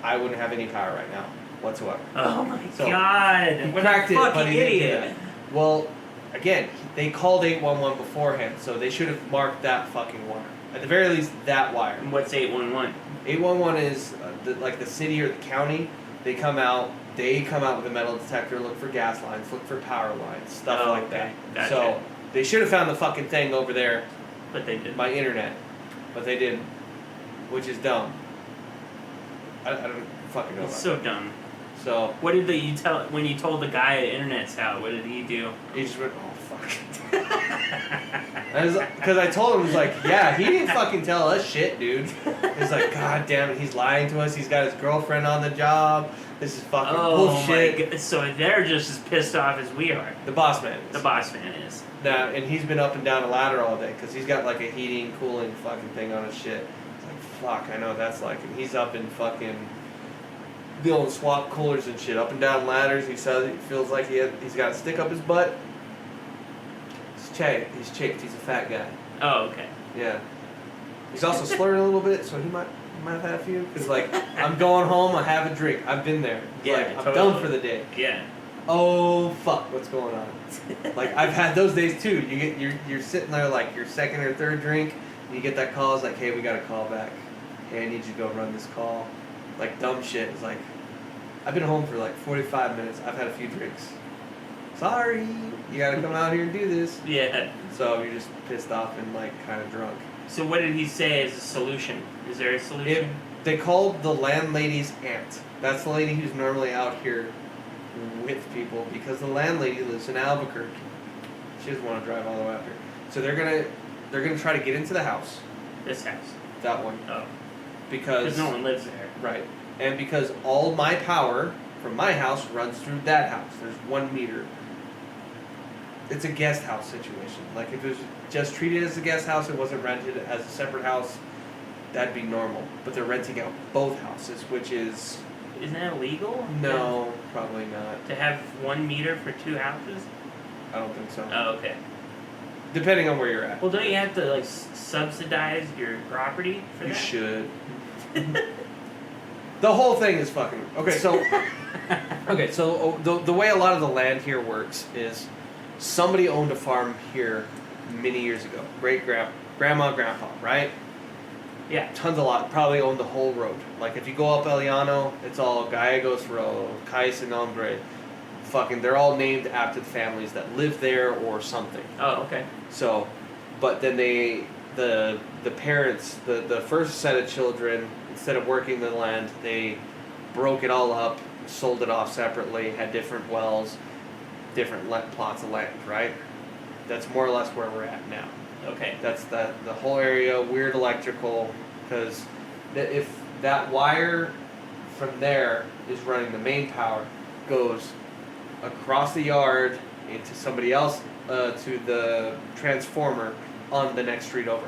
I wouldn't have any power right now whatsoever. Oh my So, god. He What cracked a it, fucking but he didn't do idiot. that. Well, again, they called 811 beforehand, so they should have marked that fucking wire. At the very least, that wire. And what's 811? 811 is like the city or the county. They come out with a metal detector, look for gas lines, look for power lines, stuff like okay. that. Gotcha. So they should have found the fucking thing over there. But they didn't. My internet. But they didn't. Which is dumb. I don't fucking know. It's about so that. dumb. So What did you tell when you told the guy at internet's out? What did he do? he just went, oh fuck. Because I told him, I was like, yeah, he didn't fucking tell us shit, dude. He's like, God damn it, he's lying to us. He's got his girlfriend on the job. This is fucking bullshit. My God. So they're just as pissed off as we are. The boss man is. The boss man is. Now, and he's been up and down a ladder all day because he's got like a heating, cooling fucking thing on his shit. It's like, fuck, I know what that's like. And he's up in fucking dealing with swap coolers and shit, up and down ladders. He says he feels like he's got a stick up his butt. He's chafed. He's a fat guy. Oh, okay. Yeah. He's also slurring a little bit, so he might have had a few. Because, like, I'm going home, I have a drink. I've been there. Yeah, like, I'm totally. done for the day. Yeah. Oh, fuck, what's going on? Like, I've had those days, too. You're sitting there, like, your second or third drink, and you get that call. It's like, hey, we got a call back. Hey, I need you to go run this call. Like, dumb shit. It's like, I've been home for, like, 45 minutes. I've had a few drinks. Sorry, you gotta come out here and do this. Yeah. So you're just pissed off and like kind of drunk. So what did he say is a solution? Is there a solution? They called the landlady's aunt. That's the lady who's normally out here with people because the landlady lives in Albuquerque. She doesn't want to drive all the way out here. So they're gonna try to get into the house. This house. That one. Oh. Because no one lives there. Right. And because all my power from my house runs through that house. There's 1 meter. It's a guest house situation. Like, if it was just treated as a guest house, it wasn't rented as a separate house, that'd be normal. But they're renting out both houses, which is... Isn't that illegal? No, probably not. To have 1 meter for 2 houses? I don't think so. Oh, okay. Depending on where you're at. Well, don't you have to, like, subsidize your property for that? You should. The whole thing is fucking... Okay, so... the way a lot of the land here works is... Somebody owned a farm here many years ago. Grandma, grandpa, right? Yeah. Tons of lot. Probably owned the whole road. Like, if you go up El Llano, it's all Gallegos Road, Cais and Hombre. Fucking, they're all named after the families that live there or something. Oh, okay. So, but then the parents, the first set of children, instead of working the land, they broke it all up, sold it off separately, had different wells, different plots of land, right? That's more or less where we're at now. Okay. That's the whole area, weird electrical, because if that wire from there is running the main power, goes across the yard into somebody else, to the transformer on the next street over.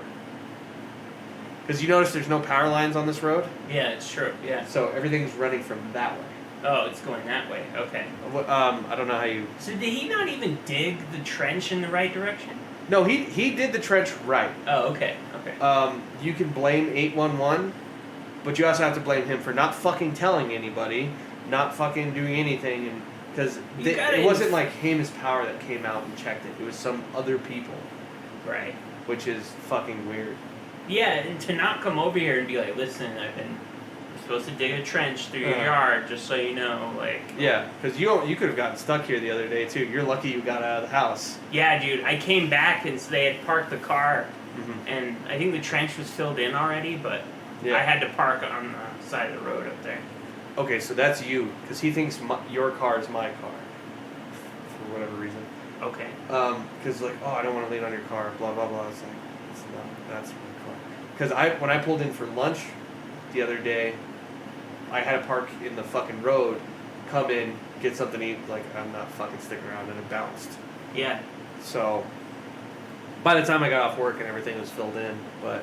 Because you notice there's no power lines on this road? Yeah, it's true, yeah. So everything's running from that way. Oh, it's going that way, okay. I don't know how you... So did he not even dig the trench in the right direction? No, he did the trench right. Oh, okay, okay. You can blame 811, but you also have to blame him for not fucking telling anybody, not fucking doing anything, and because it wasn't like Hamus Power that came out and checked it. It was some other people. Right. Which is fucking weird. Yeah, and to not come over here and be like, listen, I'm supposed to dig a trench through your yard, just so you know, like... Yeah, because you could have gotten stuck here the other day, too. You're lucky you got out of the house. Yeah, dude, I came back and they had parked the car, Mm-hmm. and I think the trench was filled in already, but I had to park on the side of the road up there. Okay, so that's you, because he thinks your car is my car, for whatever reason. Okay. Because like, oh, I don't want to lean on your car, blah blah blah. It's like, it's not. That's my car. Because when I pulled in for lunch the other day, I had to park in the fucking road, come in, get something to eat. Like, I'm not fucking sticking around, and it bounced. Yeah. So by the time I got off work and everything was filled in, but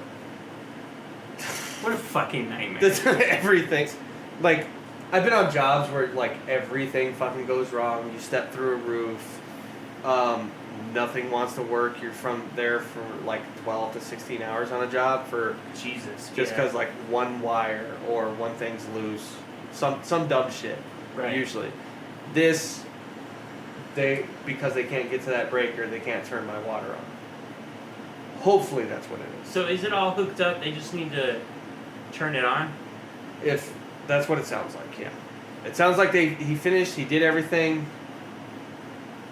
what a fucking nightmare. Everything, like, I've been on jobs where like everything fucking goes wrong. You step through a roof, nothing wants to work. You're from there for like 12 to 16 hours on a job for Jesus. just because like one wire or one thing's loose, some dumb shit. Right. Usually, because they can't get to that breaker, they can't turn my water on. Hopefully that's what it is. So is it all hooked up? They just need to turn it on? If that's what it sounds like, yeah. It sounds like he finished, he did everything.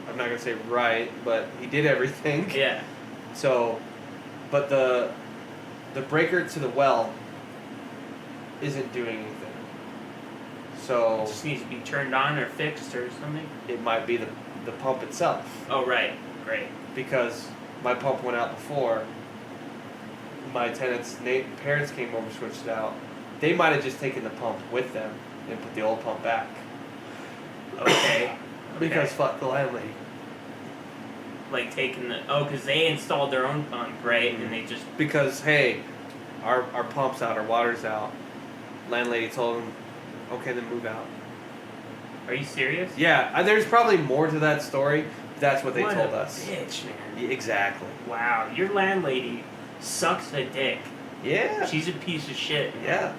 I'm not gonna say right, but he did everything. Yeah. So, but the breaker to the well isn't doing anything. So It just needs to be turned on or fixed or something. it might be the pump itself. Oh right, great. Because my pump went out before. My tenants' parents came over, switched it out. They might have just taken the pump with them and put the old pump back. Okay. Because fuck the landlady. Like taking because they installed their own pump, right? And they just Because hey, our pump's out, our water's out. Landlady told them, okay, then move out. Are you serious? Yeah, there's probably more to that story. But that's what they What told a us. Bitch, man. Yeah, exactly. Wow, your landlady sucks a dick. Yeah. She's a piece of shit. Man. Yeah.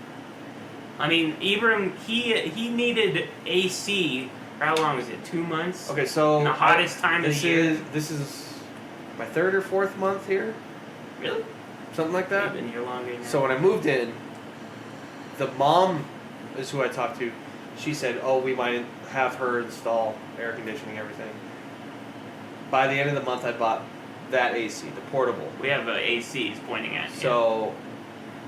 I mean, Ibram, he needed AC. How long was it? 2 months. Okay, so In the hottest time of the year. This is my 3rd or 4th month here, Really? something like that. You've been here longer now. So when I moved in, the mom is who I talked to. She said, "Oh, we might have her install air conditioning, everything." By the end of the month, I bought that AC, the portable. we have ACs pointing at you. So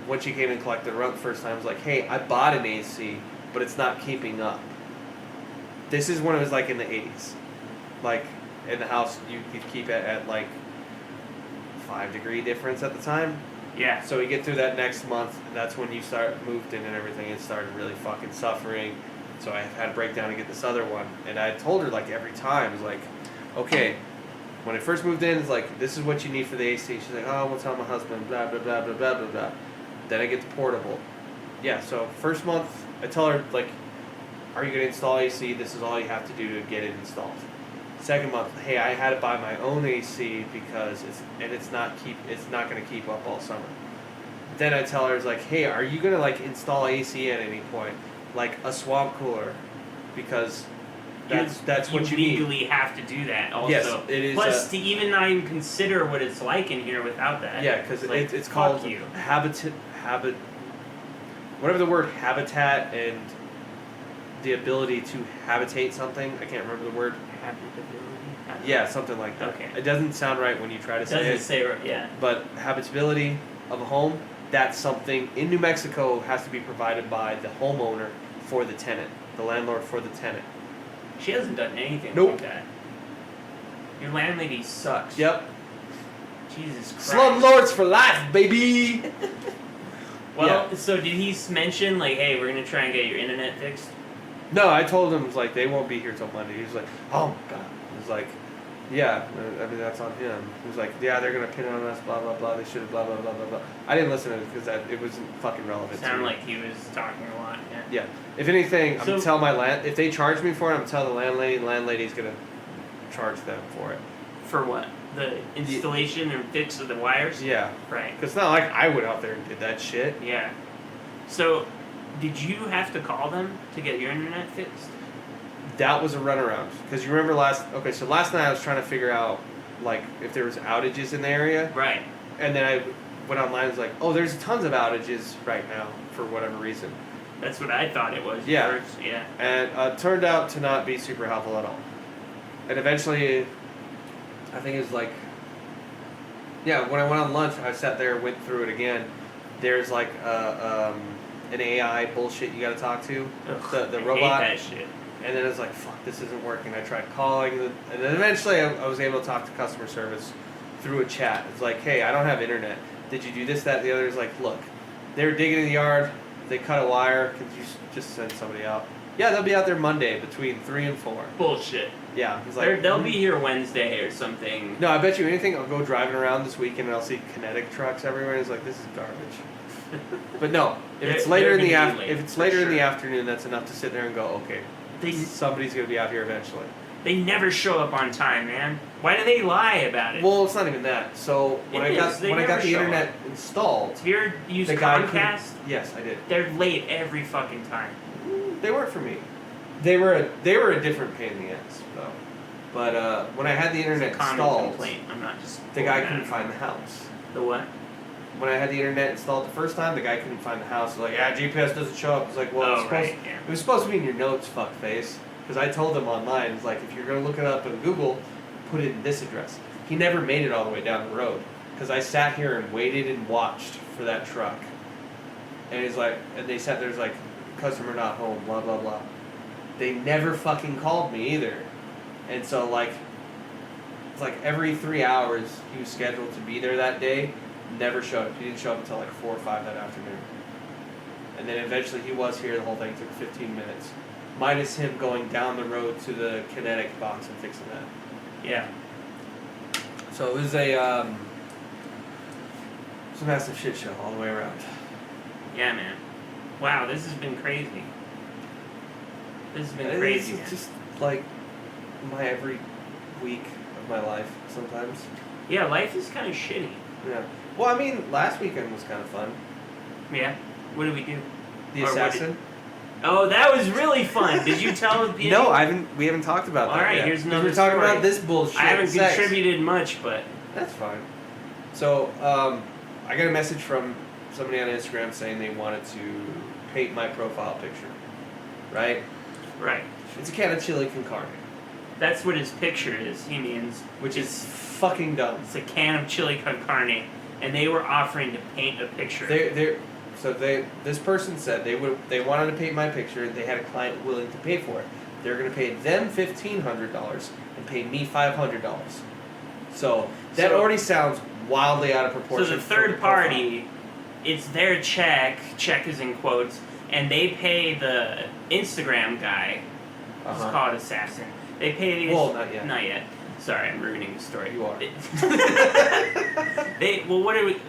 when she came and collected the rent the first time, I was like, "Hey, I bought an AC, but it's not keeping up." This is when it was like in the 80s. Like in the house, you could keep it at like 5-degree difference at the time. Yeah. So we get through that next month, and that's when you moved in and everything, and started really fucking suffering. So I had to break down and get this other one. And I told her like every time, it's like, okay, when I first moved in, it's like, this is what you need for the AC. She's like, oh, we'll tell my husband, blah, blah, blah, blah, blah, blah, blah. Then I get the portable. Yeah, so first month, I tell her, like, are you going to install AC? This is all you have to do to get it installed. Second month, hey, I had to buy my own AC because it's not going to keep up all summer. Then I tell her, it's like, hey, are you going to like install AC at any point, like a swamp cooler, because that's what you legally need. have to do that. Also, Yes, it is. Plus, to even not even consider what it's like in here without that. Yeah, because like, it's called you. whatever the word habitat and the ability to habitate something. I can't remember the word. Habitability? Yeah, something like that. Okay. It doesn't sound right when you try to say it. Doesn't say right, yeah. But habitability of a home, that's something in New Mexico has to be provided by the homeowner for the tenant, the landlord for the tenant. She hasn't done anything Nope. like that. Your landlady sucks. Yep. Jesus Christ. Slumlords for life, baby! Well, Yeah. so did he mention, like, hey, we're going to try and get your internet fixed? No, I told him, like, they won't be here till Monday. He was like, oh my god. He was like, yeah, I mean, that's on him. He was like, yeah, they're going to pin it on us, blah, blah, blah. They should have, blah, blah, blah, blah, blah. I didn't listen to it because it wasn't fucking relevant. Sounded like he was talking a lot, yeah. Yeah. If anything, I'm So- going to tell if they charge me for it, I'm going to tell the landlady, and the landlady's going to charge them for it. For what? The installation and fix of the wires? Yeah. Right. Because it's not like I went out there and did that shit. Yeah. So, did you have to call them to get your internet fixed? That was a runaround. Because you remember last night I was trying to figure out, like, if there was outages in the area. Right. And then I went online and was like, oh, there's tons of outages right now for whatever reason. That's what I thought it was. Yeah. First. Yeah. And it turned out to not be super helpful at all. And eventually, I think it was like, yeah, when I went on lunch, I sat there and went through it again. There's like an AI bullshit you got to talk to, Ugh, the I robot. hate that shit. And then it was like, fuck, this isn't working. I tried calling, and then eventually I was able to talk to customer service through a chat. It's like, hey, I don't have internet. Did you do this, that, and the other? It's like, look, they were digging in the yard. They cut a wire. Could you just send somebody out? Yeah, they'll be out there Monday between 3 and 4. Bullshit. Yeah, he's like, They'll be here Wednesday or something. No, I bet you anything. I'll go driving around this weekend and I'll see kinetic trucks everywhere. And it's like, this is garbage. But no, if it's later in the afternoon, that's enough to sit there and go, okay, somebody's gonna be out here eventually. They never show up on time, man. Why do they lie about it? Well, it's not even that. So when I got the internet installed, Have you ever used the guy Comcast? Yes, I did. They're late every fucking time. They weren't for me. They were a different pain in the ass though. But when I had the internet Common installed, complaint. I'm not just the guy couldn't find the house. The what? when I had the internet installed the first time, the guy couldn't find the house. He's like, yeah, GPS doesn't show up. It's like, well, it was supposed to be in your notes, fuckface. Because I told him online, it's like, if you're going to look it up in Google, put it in this address. He never made it all the way down the road. Because I sat here and waited and watched for that truck. And he's like, and they said there's like, customer not home, blah, blah, blah. They never fucking called me either. And so, like, it's like every 3 hours he was scheduled to be there that day, never showed up. He didn't show up until like 4 or 5 that afternoon. And then eventually he was here, the whole thing took 15 minutes. Minus him going down the road to the kinetic box and fixing that. Yeah. So it was a massive shit show all the way around. Yeah, man. Wow, this has been crazy. This has been crazy. It's just like my every week of my life sometimes. Yeah, life is kind of shitty. Yeah. Well, I mean, last weekend was kind of fun. Yeah. What did we do? The Assassin. Oh, that was really fun. Did you tell the No, we haven't talked about that. All right, yet. here's another We're talking story. about this bullshit. I haven't contributed much, but that's fine. So, I got a message from somebody on Instagram saying they wanted to paint my profile picture. Right? Right. It's a can of chili con carne. That's what his picture is. He means, which is fucking dumb. It's a can of chili con carne, and they were offering to paint a picture. This person said they wanted to paint my picture. They had a client willing to pay for it. They're going to pay them $1,500 and pay me $500. So that already sounds wildly out of proportion. So the third party, it's their check. Check is in quotes, and they pay the Instagram guy. Let's call it Assassin. They pay the. Well, not yet. Not yet. Sorry, I'm ruining the story. You are.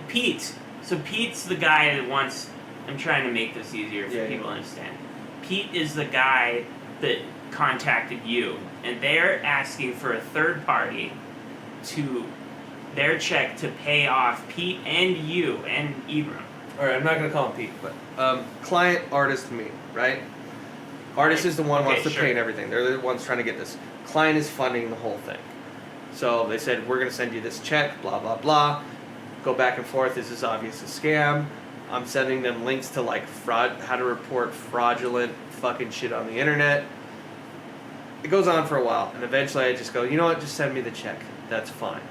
Pete. So Pete's the guy that wants. I'm trying to make this easier for people to understand. Pete is the guy that contacted you, and they're asking for a third party to their check to pay off Pete and you and Ibram. All right, I'm not gonna call him Pete, but client, artist, me, right? Artist is the one who wants to paint everything. They're the ones trying to get this. Client is funding the whole thing. So they said, we're going to send you this check, blah, blah, blah. Go back and forth. This is obviously a scam. I'm sending them links to like how to report fraudulent fucking shit on the internet. It goes on for a while. And eventually I just go, you know what? Just send me the check. That's fine.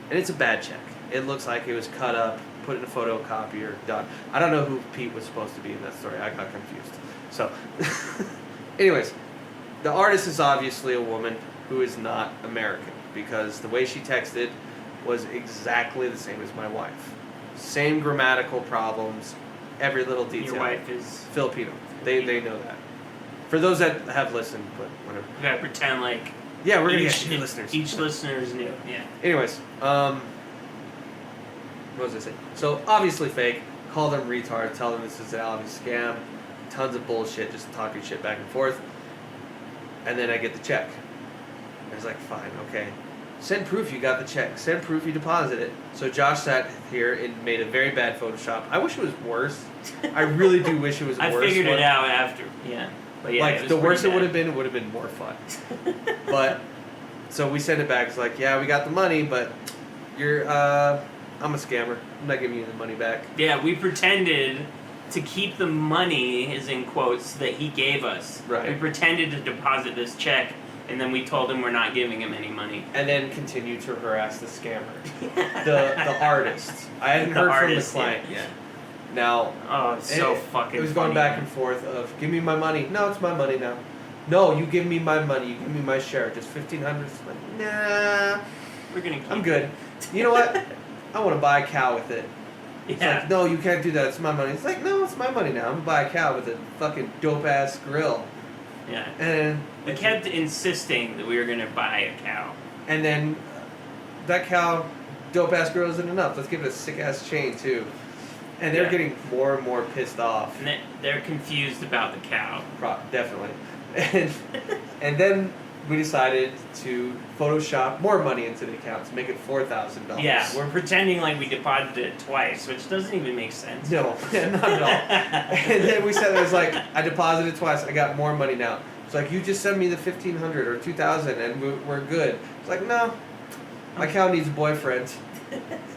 And it's a bad check. It looks like it was cut up, put in a photocopier, done. I don't know who Pete was supposed to be in that story. I got confused. So, anyways, the artist is obviously a woman who is not American because the way she texted was exactly the same as my wife. Same grammatical problems, every little detail. Your wife is Filipino. They know that. For those that have listened, but whatever. You gotta pretend like. Yeah, we're gonna get new listeners. Each listener is new. Yeah. Anyways, what was I saying? So obviously fake. Call them retard. Tell them this is an obvious scam. Tons of bullshit, just talking shit back and forth. And then I get the check. I was like, fine, okay. Send proof you got the check. Send proof you deposited it. So Josh sat here and made a very bad Photoshop. I wish it was worse. I really do wish it was worse. I figured it out after. Yeah. But yeah, like, the worse it would have been more fun. But, so we sent it back. It's like, yeah, we got the money, but I'm a scammer. I'm not giving you the money back. Yeah, we pretended to keep the money, is in quotes, that he gave us. Right. We pretended to deposit this check, and then we told him we're not giving him any money. And then continued to harass the scammer. the artist. I hadn't heard from the client yet. Now, it's so fucking it was going back and forth of, give me my money. No, it's my money now. No, you give me my money. You give me my share. Just $1,500. Like, nah. We're gonna keep I'm good. You know what? I want to buy a cow with it. It's like, no, you can't do that. It's my money. It's like, no, it's my money now. I'm going to buy a cow with a fucking dope-ass grill. Yeah. And we kept insisting that we were going to buy a cow. And then that cow, dope-ass grill isn't enough. Let's give it a sick-ass chain, too. And they're getting more and more pissed off. And they're confused about the cow. Definitely. And then we decided to Photoshop more money into the account to make it $4,000. Yeah, we're pretending like we deposited it twice, which doesn't even make sense. No, not at all. And then we said, it was like, I deposited twice, I got more money now. It's like, you just send me the $1,500 or $2,000 and we're good. It's like, no, my cow needs a boyfriend.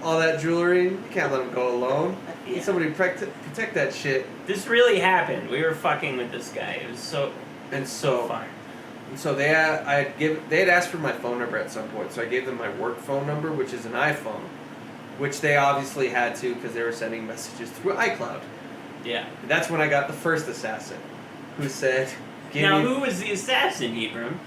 all that jewelry. You can't let them go alone. Yeah. Need somebody to protect that shit. This really happened. We were fucking with this guy. It was so fun. And so they had asked for my phone number at some point, so I gave them my work phone number, which is an iPhone, which they obviously had to because they were sending messages through iCloud. Yeah. And that's when I got the first assassin, who said, who was the assassin, Ibram?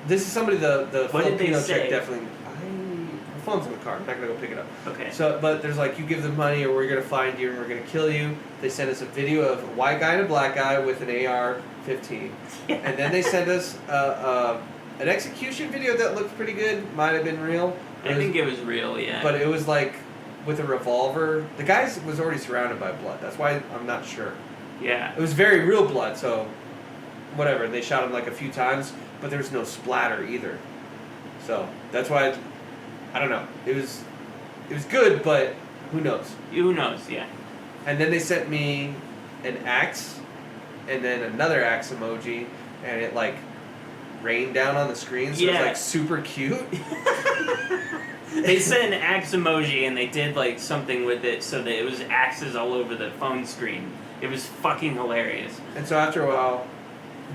This is somebody the What did they Filipino say? chick definitely. My phone's in the car. I'm not gonna go pick it up. Okay. So, but there's like, you give them money or we're gonna find you and we're gonna kill you. They sent us a video of a white guy and a black guy with an AR-15, and then they sent us an execution video that looked pretty good. Might have been real. I think it was real, yeah. But it was like with a revolver. The guy was already surrounded by blood. That's why I'm not sure. Yeah. It was very real blood. So, whatever. They shot him like a few times, but there was no splatter either. So that's why. I don't know. It was good, but who knows? Who knows? Yeah. And then they sent me an axe, and then another axe emoji, and it like rained down on the screen, so it was like super cute. They sent an axe emoji, and they did like something with it so that it was axes all over the phone screen. It was fucking hilarious. And so after a while,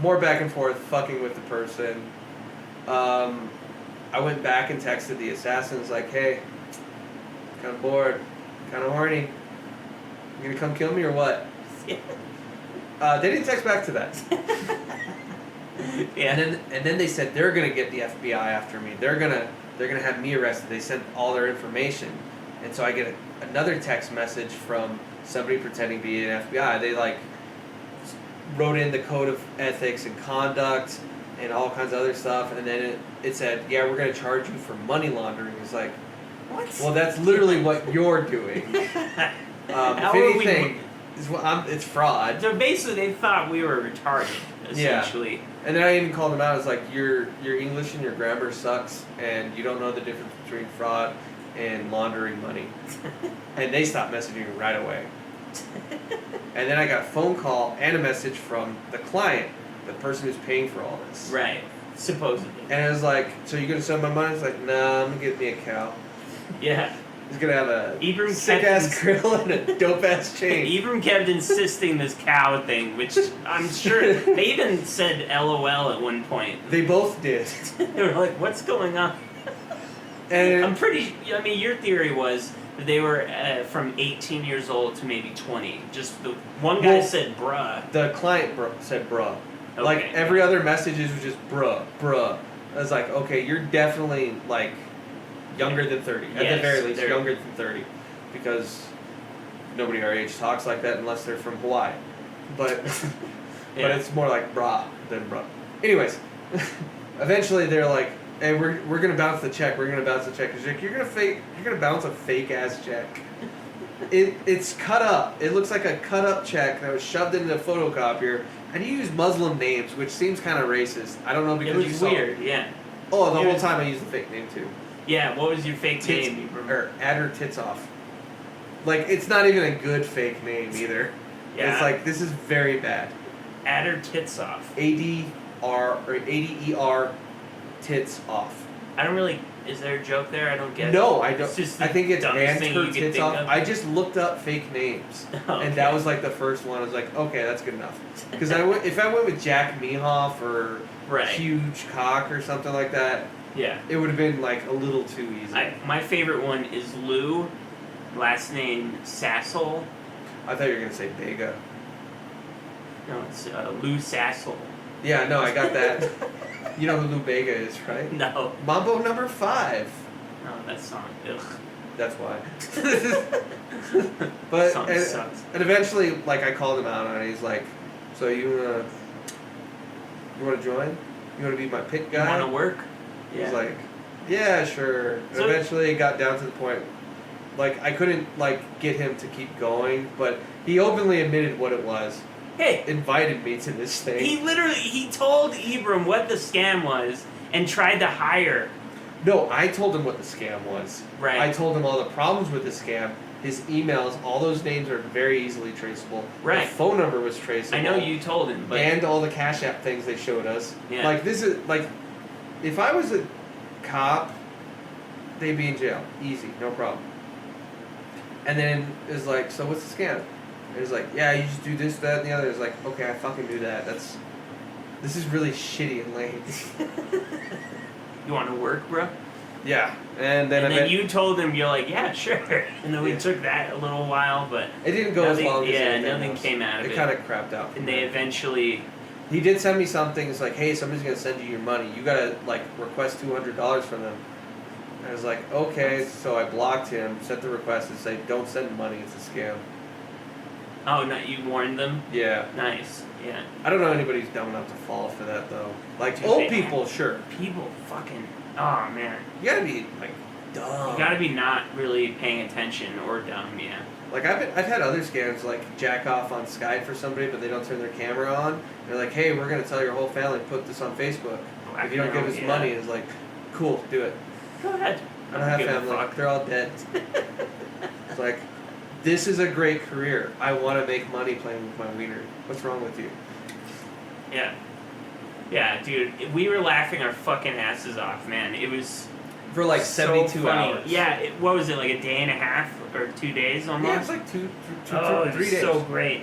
more back and forth, fucking with the person. I went back and texted the assassins like, hey, kind of bored, kind of horny. You gonna come kill me or what? They didn't text back to that. Yeah. And then they said they're gonna get the FBI after me. They're gonna have me arrested. They sent all their information, and so I get another text message from somebody pretending to be an FBI. They like wrote in the code of ethics and conduct and all kinds of other stuff, and then it said, yeah, we're going to charge you for money laundering. It's like, what? Well, that's literally what you're doing. If anything, it's fraud. So basically, they thought we were retarded, essentially. Yeah. And then I even called them out. I was like, your English and your grammar sucks, and you don't know the difference between fraud and laundering money. And they stopped messaging me right away. And then I got a phone call and a message from the client, the person who's paying for all this. Right. Supposedly. And it was like, so you're going to send my money? It's like, nah, I'm going to get me a cow. Yeah. He's going to have a sick-ass grill and a dope-ass chain. Ibram kept insisting this cow thing, which I'm sure... They even said LOL at one point. They both did. They were like, what's going on? And I'm pretty... I mean, your theory was that they were from 18 years old to maybe 20. Just the one guy said bruh. The client said bruh. Okay. Like, every other message was just bruh, bruh. I was like, okay, you're definitely, like, younger than 30. At the very least, younger than 30. Because nobody our age talks like that unless they're from Hawaii. But but it's more like brah than bruh. Anyways, eventually they're like, hey, we're gonna bounce the check. We're gonna bounce the check. Cause you're gonna bounce a fake ass check. It's cut up. It looks like a cut up check that was shoved into a photocopier. And you use Muslim names, which seems kind of racist. I don't know because it was weird. Yeah. Oh, the whole time I used the fake name too. Yeah. What was your fake name? Or Adder Tits Off. Like, it's not even a good fake name either. Yeah. It's like, this is very bad. Adder Tits Off. ADER Tits Off. I don't really. Is there a joke there? I don't get. No, I don't. It's just I think it's Anter Tits Off. I just looked up fake names, Okay. and that was like the first one. I was like, okay, that's good enough. Because if I went with Jack Mehoff or Huge Cock or something like that, yeah, it would have been like a little too easy. My favorite one is Lou, last name Sassel. I thought you were gonna say Bega. No, it's Lou Sassel. Yeah, no, I got that. You know who Lou Bega is, right? No. Mambo number 5. No, that song. Ugh. That's why. But song sucks. And eventually, like, I called him out on it. He's like, "So you want to join? You want to be my pick guy? You want to work?" Yeah. He's like, "Yeah, sure." And So eventually, it got down to the point, like, I couldn't like get him to keep going, but he openly admitted what it was. Hey, invited me to this thing. He told Ibram what the scam was and tried to hire. No, I told him what the scam was. Right. I told him all the problems with the scam. His emails, all those names are very easily traceable. Right. The phone number was traceable. I know you told him, but and all the Cash App things they showed us. Yeah. Like, this is like, if I was a cop, they'd be in jail. Easy, no problem. And then it's like, so what's the scam? And it's like, yeah, you just do this, that, and the other. It's like, okay, I fucking do that. This is really shitty and lame. You want to work, bro? Yeah. And then you told him, you're like, yeah, sure. And then we took that a little while, but it didn't go as long as nothing else. came out of it. It kind of crapped out. And they eventually... He did send me something. It's like, hey, somebody's going to send you your money. You got to, like, request $200 from them. And I was like, okay. So I blocked him, sent the request, and said, don't send money. It's a scam. Oh, no, you warned them? Yeah. Nice, yeah. I don't know anybody's dumb enough to fall for that, though. Like, Dude, old people, sure. People fucking... Oh, man. You got to be, like, dumb. You gotta be not really paying attention or dumb, yeah. Like, I've had other scams, like, jack off on Skype for somebody, but they don't turn their camera on. They're like, hey, we're going to tell your whole family, put this on Facebook. If you don't give us money, it's like, cool, do it. Go ahead. I don't have family. They're all dead. It's like, this is a great career. I want to make money playing with my wiener. What's wrong with you? Yeah. Yeah, dude, we were laughing our fucking asses off, man. It was... For like so 72 funny. hours. Yeah, what was it, like a day and a half or 2 days almost? Yeah, it's like two, oh, 3 days. So great.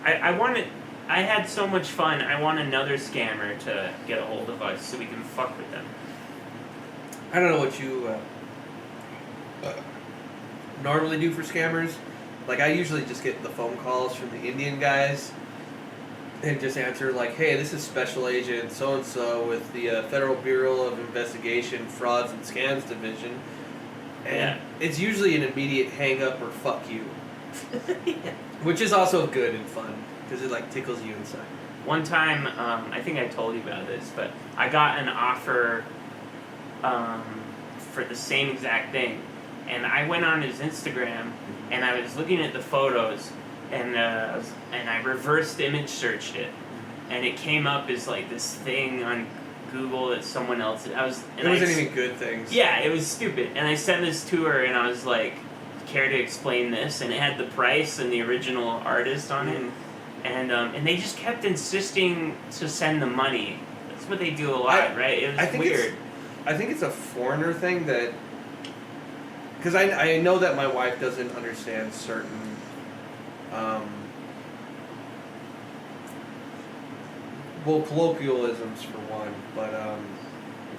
I had so much fun. I want another scammer to get a hold of us so we can fuck with them. I don't know what you normally do for scammers. Like, I usually just get the phone calls from the Indian guys and just answer like, hey, this is Special Agent so-and-so with the Federal Bureau of Investigation Frauds and Scams Division. And it's usually an immediate hang-up or fuck you. Yeah. Which is also good and fun, because it, like, tickles you inside. One time, I think I told you about this, but I got an offer for the same exact thing. And I went on his Instagram, and I was looking at the photos, and I reversed image searched it, and it came up as like this thing on Google that someone else. It wasn't even good things. Yeah, it was stupid. And I sent this to her, and I was like, "Care to explain this?" And it had the price and the original artist on it, and they just kept insisting to send the money. That's what they do a lot, right? It was weird. I think it's a foreigner thing that, because I know that my wife doesn't understand certain. Colloquialisms for one, but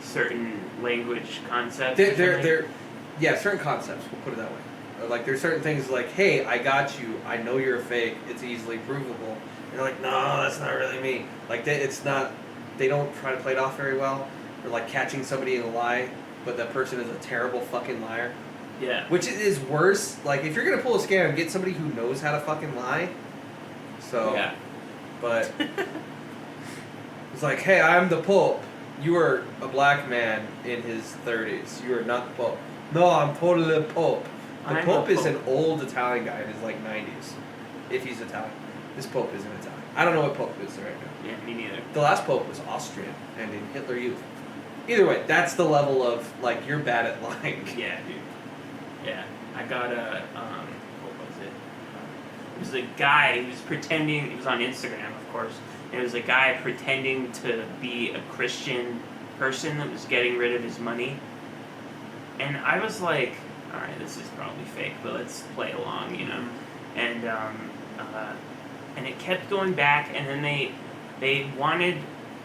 certain language concepts. Certain concepts. We'll put it that way. Like, there's certain things like, hey, I got you. I know you're a fake. It's easily provable. And you're like, no, that's not really me. Like, it's not. They don't try to play it off very well. Or like catching somebody in a lie, but that person is a terrible fucking liar. Yeah. Which is worse. Like, if you're gonna pull a scam, get somebody who knows how to fucking lie. So. Yeah. But. It's like, hey, I'm the Pope. You are a black man in his 30s. You are not the Pope. No, I'm totally the Pope. The Pope is an old Italian guy in his, like, 90s. If he's Italian. This Pope isn't Italian. I don't know what Pope is right now. Yeah, me neither. The last Pope was Austrian and in Hitler Youth. Either way, that's the level of, like, you're bad at lying. Yeah, dude. Yeah. I got a, what was it? It was a guy who was pretending, it was on Instagram, of course. It was a guy pretending to be a Christian person that was getting rid of his money. And I was like, alright, this is probably fake, but let's play along, you know? And it kept going back, and then they wanted,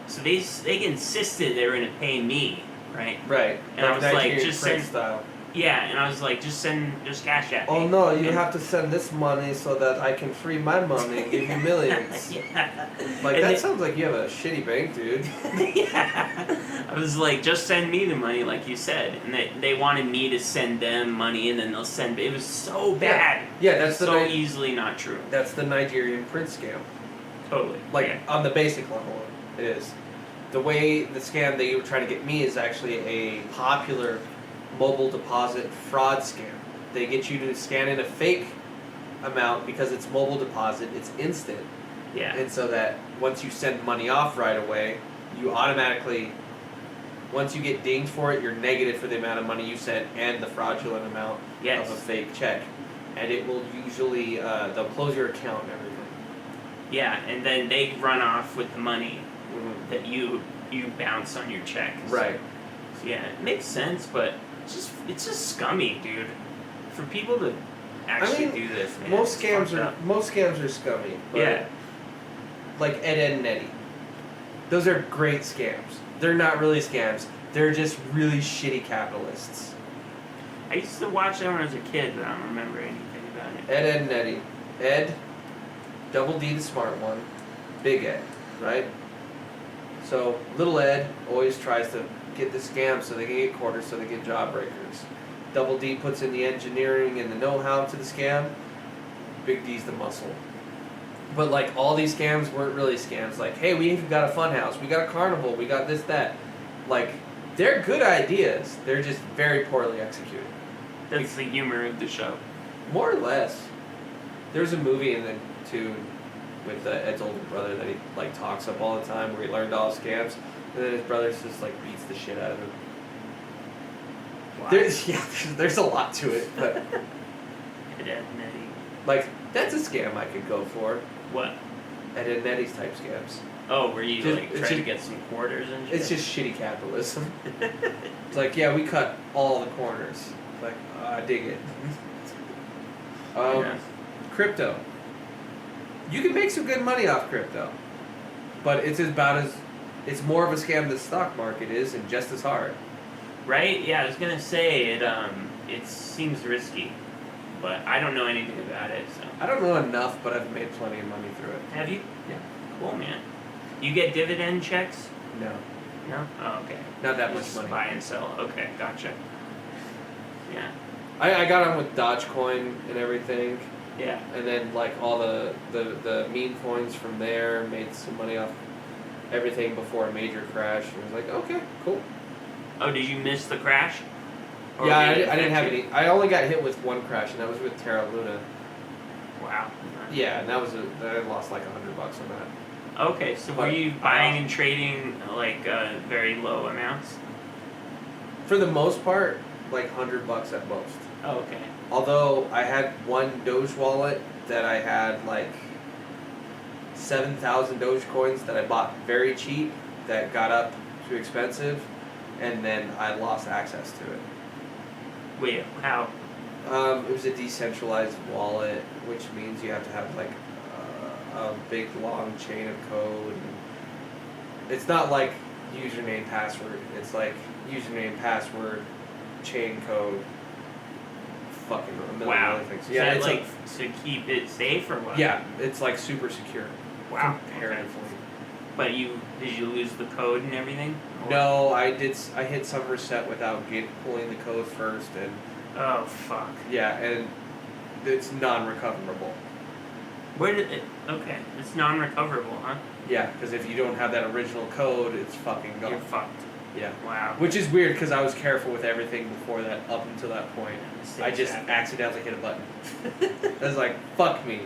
so they insisted they were going to pay me, right? Right. And I was like, just send, style. Yeah, and I was like, just cash at me. Oh no, you have to send this money so that I can free my money and give you millions. Yeah. Like, that sounds like you have a shitty bank, dude. Yeah. I was like, just send me the money, like you said. And they wanted me to send them money, and then they'll send... It was so bad. Yeah, that's so easily not true. That's the Nigerian prince scam. Totally. Like, on the basic level, it is. The way the scam they were trying to get me is actually a popular mobile deposit fraud scam. They get you to scan in a fake amount because it's mobile deposit, it's instant. Yeah. And so that once you send money off right away, you automatically, once you get dinged for it, you're negative for the amount of money you sent and the fraudulent amount of a fake check. And it will usually, they'll close your account and everything. Yeah, and then they run off with the money that you bounce on your check. Right. So yeah, it makes sense, but It's just scummy, dude. For people to actually do this, man. Most it's scams fucked are up. most scams are scummy. But Yeah. like Ed and Eddie. Those are great scams. They're not really scams. They're just really shitty capitalists. I used to watch that when I was a kid, but I don't remember anything about it. Ed and Eddie. Ed, Double D the smart one, Big Ed, right? So little Ed always tries to get the scam so they can get quarters, so they get job breakers. Double D puts in the engineering and the know-how to the scam. Big D's the muscle. But like all these scams weren't really scams. Like, hey, we even got a fun house, we got a carnival, we got this, that. Like, they're good ideas. They're just very poorly executed. That's the humor of the show. More or less. There's a movie in the too with Ed's older brother that he like talks up all the time where he learned all scams, and then his brother just like beats the shit out of him. Wow. There's a lot to it, but Ed and Eddie. like that's a scam I could go for. What? Ed and Eddie's type scams. Oh, where you Just- like it's try to just- get some quarters and shit? It's just shitty capitalism. It's like, yeah, we cut all the corners. Like, I dig it. Yeah. Crypto. You can make some good money off crypto, but it's it's more of a scam than the stock market is, and just as hard. Right? Yeah, I was gonna say it seems risky, but I don't know anything about it, so. I don't know enough, but I've made plenty of money through it. Have you? Yeah. Cool, man. You get dividend checks? No, No? Oh, okay. not that much Just money. buy and sell. Okay, gotcha. Yeah. I got on with Dogecoin and everything, Yeah. and then like all the meme coins from there, made some money off everything before a major crash. And I was like, okay, cool. Oh, did you miss the crash? Or Yeah, did it I didn't have affect you? any. I only got hit with one crash, and that was with Terra Luna. Wow. Yeah, and that was I lost like $100 on that. Okay, so were But- you buying and trading like very low amounts? For the most part, like $100 at most. Oh, okay. Although I had one Doge wallet that I had like 7,000 Doge coins that I bought very cheap that got up too expensive, and then I lost access to it. Wait, how? It was a decentralized wallet, which means you have to have like a big long chain of code. It's not like username password. It's like username password, chain code, fucking a million Wow. other things. Is Yeah, that it's like to keep it safe or what? yeah, it's like super secure. Wow. Comparatively. But did you lose the code and everything? Or- No, I hit some reset without pulling the code first, and Oh fuck. yeah, and it's non-recoverable. Where did it? Okay, it's non-recoverable, huh? Yeah, because if you don't have that original code, it's fucking You're gone. fucked. Yeah. Wow. Which is weird because I was careful with everything before that, up until that point. I just Exactly. accidentally hit a button. I was like, fuck me.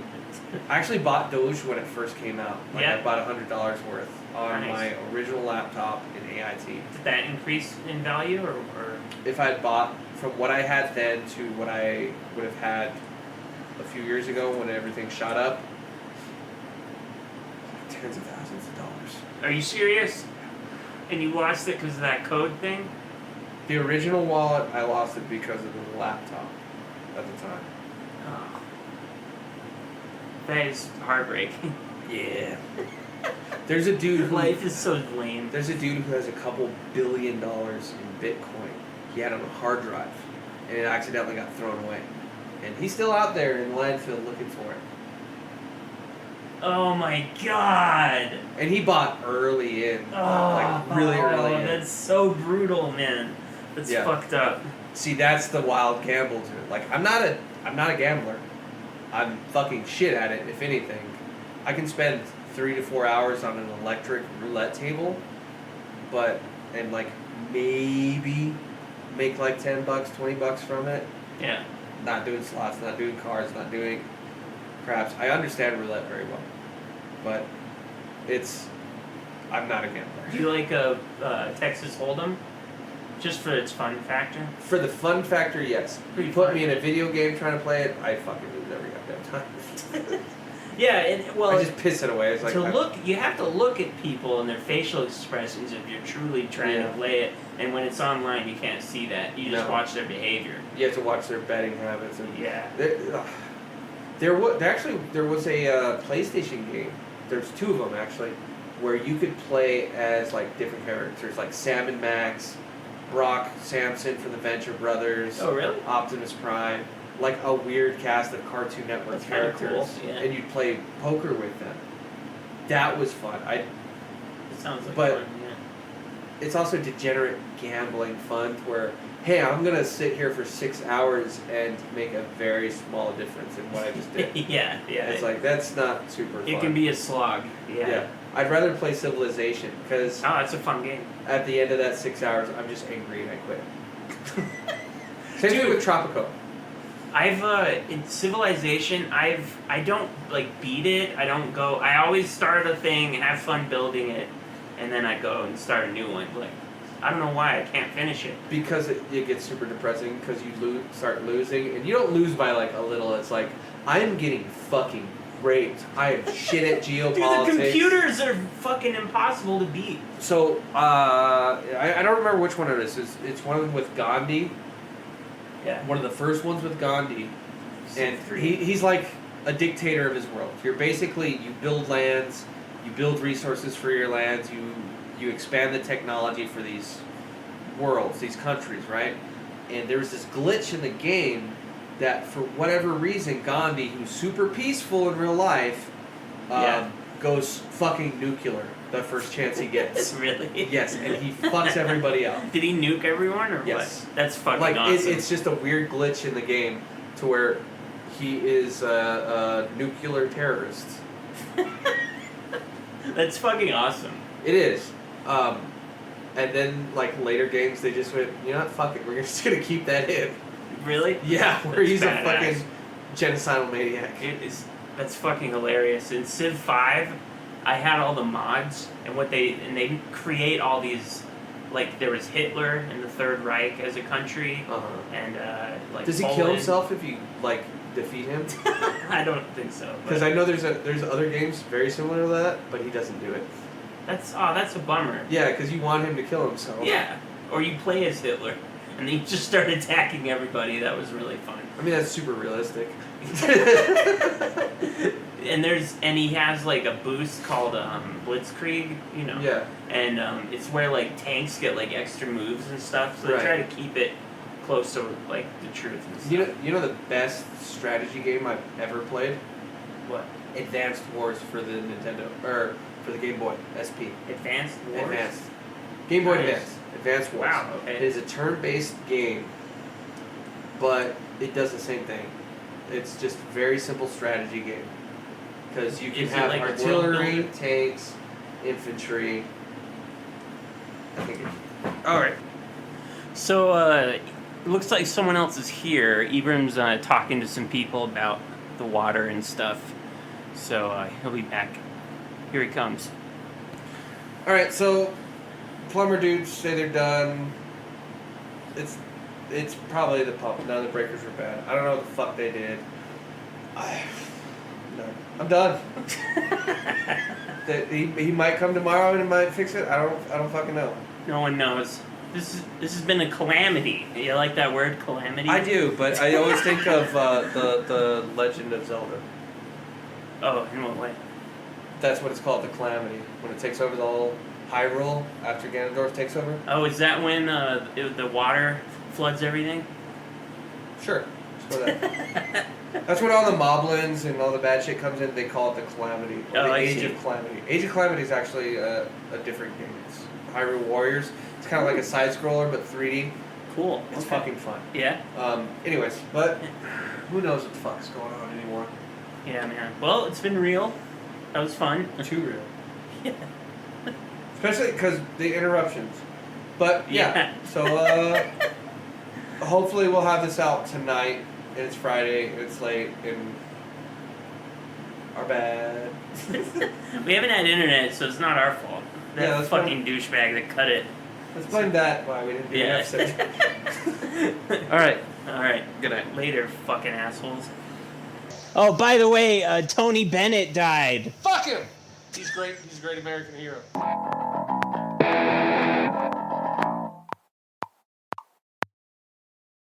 I actually bought Doge when it first came out. Like, Yeah. I bought $100 worth on Nice. my original laptop in AIT. Did that increase in value or? If I had bought from what I had then to what I would have had a few years ago when everything shot up, tens of thousands of dollars. Are you serious? And you lost it because of that code thing? The original wallet, I lost it because of the laptop at the time. Oh. That is heartbreaking. Yeah. There's a dude who Life is so lame. There's a dude who has a couple $1 billion in Bitcoin. He had it on a hard drive, and it accidentally got thrown away. And he's still out there in landfill looking for it. Oh my god! And he bought early in, like really early in. That's so brutal, man. That's Yeah. fucked up. See, that's the wild gamble to it. Like, I'm not a gambler. I'm fucking shit at it, if anything. I can spend 3 to 4 hours on an electric roulette table, and like maybe make like $10, $20 from it. Yeah. Not doing slots, not doing cards, not doing craps. I understand roulette very well, but I'm not a gambler. Do you like a Texas Hold'em? Just for its fun factor? For the fun factor, yes. Pretty You put fun. me in a video game trying to play it, I fucking lose every goddamn time. Yeah, and well, I just piss it away. It's like you have to look at people and their facial expressions if you're truly trying to play it. And when it's online, you can't see that. You just watch their behavior. You have to watch their betting habits. And yeah. There was a PlayStation game. There's 2 of them actually, where you could play as like different characters, like Sam and Max, Brock Samson from the Venture Brothers. Oh really? Optimus Prime. Like a weird cast of Cartoon Network characters, cool. Yeah. and you'd play poker with them. That was fun. It sounds like fun. Yeah. It's also degenerate gambling fun, where hey, I'm gonna sit here for 6 hours and make a very small difference in what I just did. yeah. It's like that's not super fun. It can be a slog. Yeah. I'd rather play Civilization because it's a fun game. At the end of that 6 hours, I'm just angry and I quit. Same thing with Tropico. I've in Civilization, I don't like beat it. I always start a thing, have fun building it, and then I go and start a new one. Like, I don't know why I can't finish it. Because it gets super depressing because you start losing, and you don't lose by like a little. It's like I am getting fucking raped. I am shit at geopolitics. Dude, the computers are fucking impossible to beat. So I don't remember which one it is. It's one with Gandhi. Yeah. One of the first ones with Gandhi, and he's like a dictator of his world. You build lands, you build resources for your lands, you expand the technology for these worlds, these countries, right? And there was this glitch in the game that for whatever reason Gandhi, who's super peaceful in real life, goes fucking nuclear the first chance he gets. Really? Yes, and he fucks everybody up. Did he nuke everyone or yes. what? That's fucking awesome. It's just a weird glitch in the game to where he is a nuclear terrorist. That's fucking awesome. It is. And then, like, later games, they just went, you know what, fuck it, we're just gonna keep that in. Really? Yeah, where he's a fucking genocidal maniac. That's fucking hilarious. In Civ 5, I had all the mods, and they create all these, like, there was Hitler in the Third Reich as a country, and, like, does he Poland. kill himself if you, like, defeat him? I don't think so. Because I know there's other games very similar to that, but he doesn't do it. That's a bummer. Yeah, because you want him to kill himself. Yeah, or you play as Hitler, and then you just start attacking everybody. That was really fun. I mean, that's super realistic. And he has like a boost called Blitzkrieg, you know. Yeah. And it's where like tanks get like extra moves and stuff. So they try to keep it close to like the truth and stuff. You know the best strategy game I've ever played? What? Advanced Wars for the Nintendo or for the Game Boy SP. Advanced Wars. Advanced. Game Boy Advance. Advanced Wars. Wow. Okay. It is a turn-based game, but it does the same thing. It's just a very simple strategy game. Because you can have like artillery, tanks, infantry. I think Alright. So, it looks like someone else is here. Ibram's talking to some people about the water and stuff. So, he'll be back. Here he comes. Alright, so plumber dudes say they're done. It's probably the pump. None of the breakers were bad. I don't know what the fuck they did. No. I'm done. He might come tomorrow and he might fix it. I don't fucking know. No one knows. This has been a calamity. You like that word, calamity? I do, but I always think of the Legend of Zelda. Oh, in what way? That's what it's called, the calamity. When it takes over the whole Hyrule after Ganondorf takes over. Oh, is that when the water floods everything? Sure. That's when all the moblins and all the bad shit comes in. They call it the Calamity. Or the Age of Calamity. Age of Calamity is actually a different game. It's Hyrule Warriors. It's kind of like a side scroller but 3D. Cool. It's fucking fun. Yeah. Anyways, but who knows what the fuck's going on anymore? Yeah, man. Well, it's been real. That was fun. Too real. Yeah. Especially because the interruptions. But yeah. So hopefully we'll have this out tonight. And it's Friday, and it's late, and our bad. We haven't had internet, so it's not our fault. That fucking douchebag that cut it. Let's blame that. Why we didn't do an episode. All right. Good night. Later, fucking assholes. Oh, by the way, Tony Bennett died. Fuck him! He's great. He's a great American hero.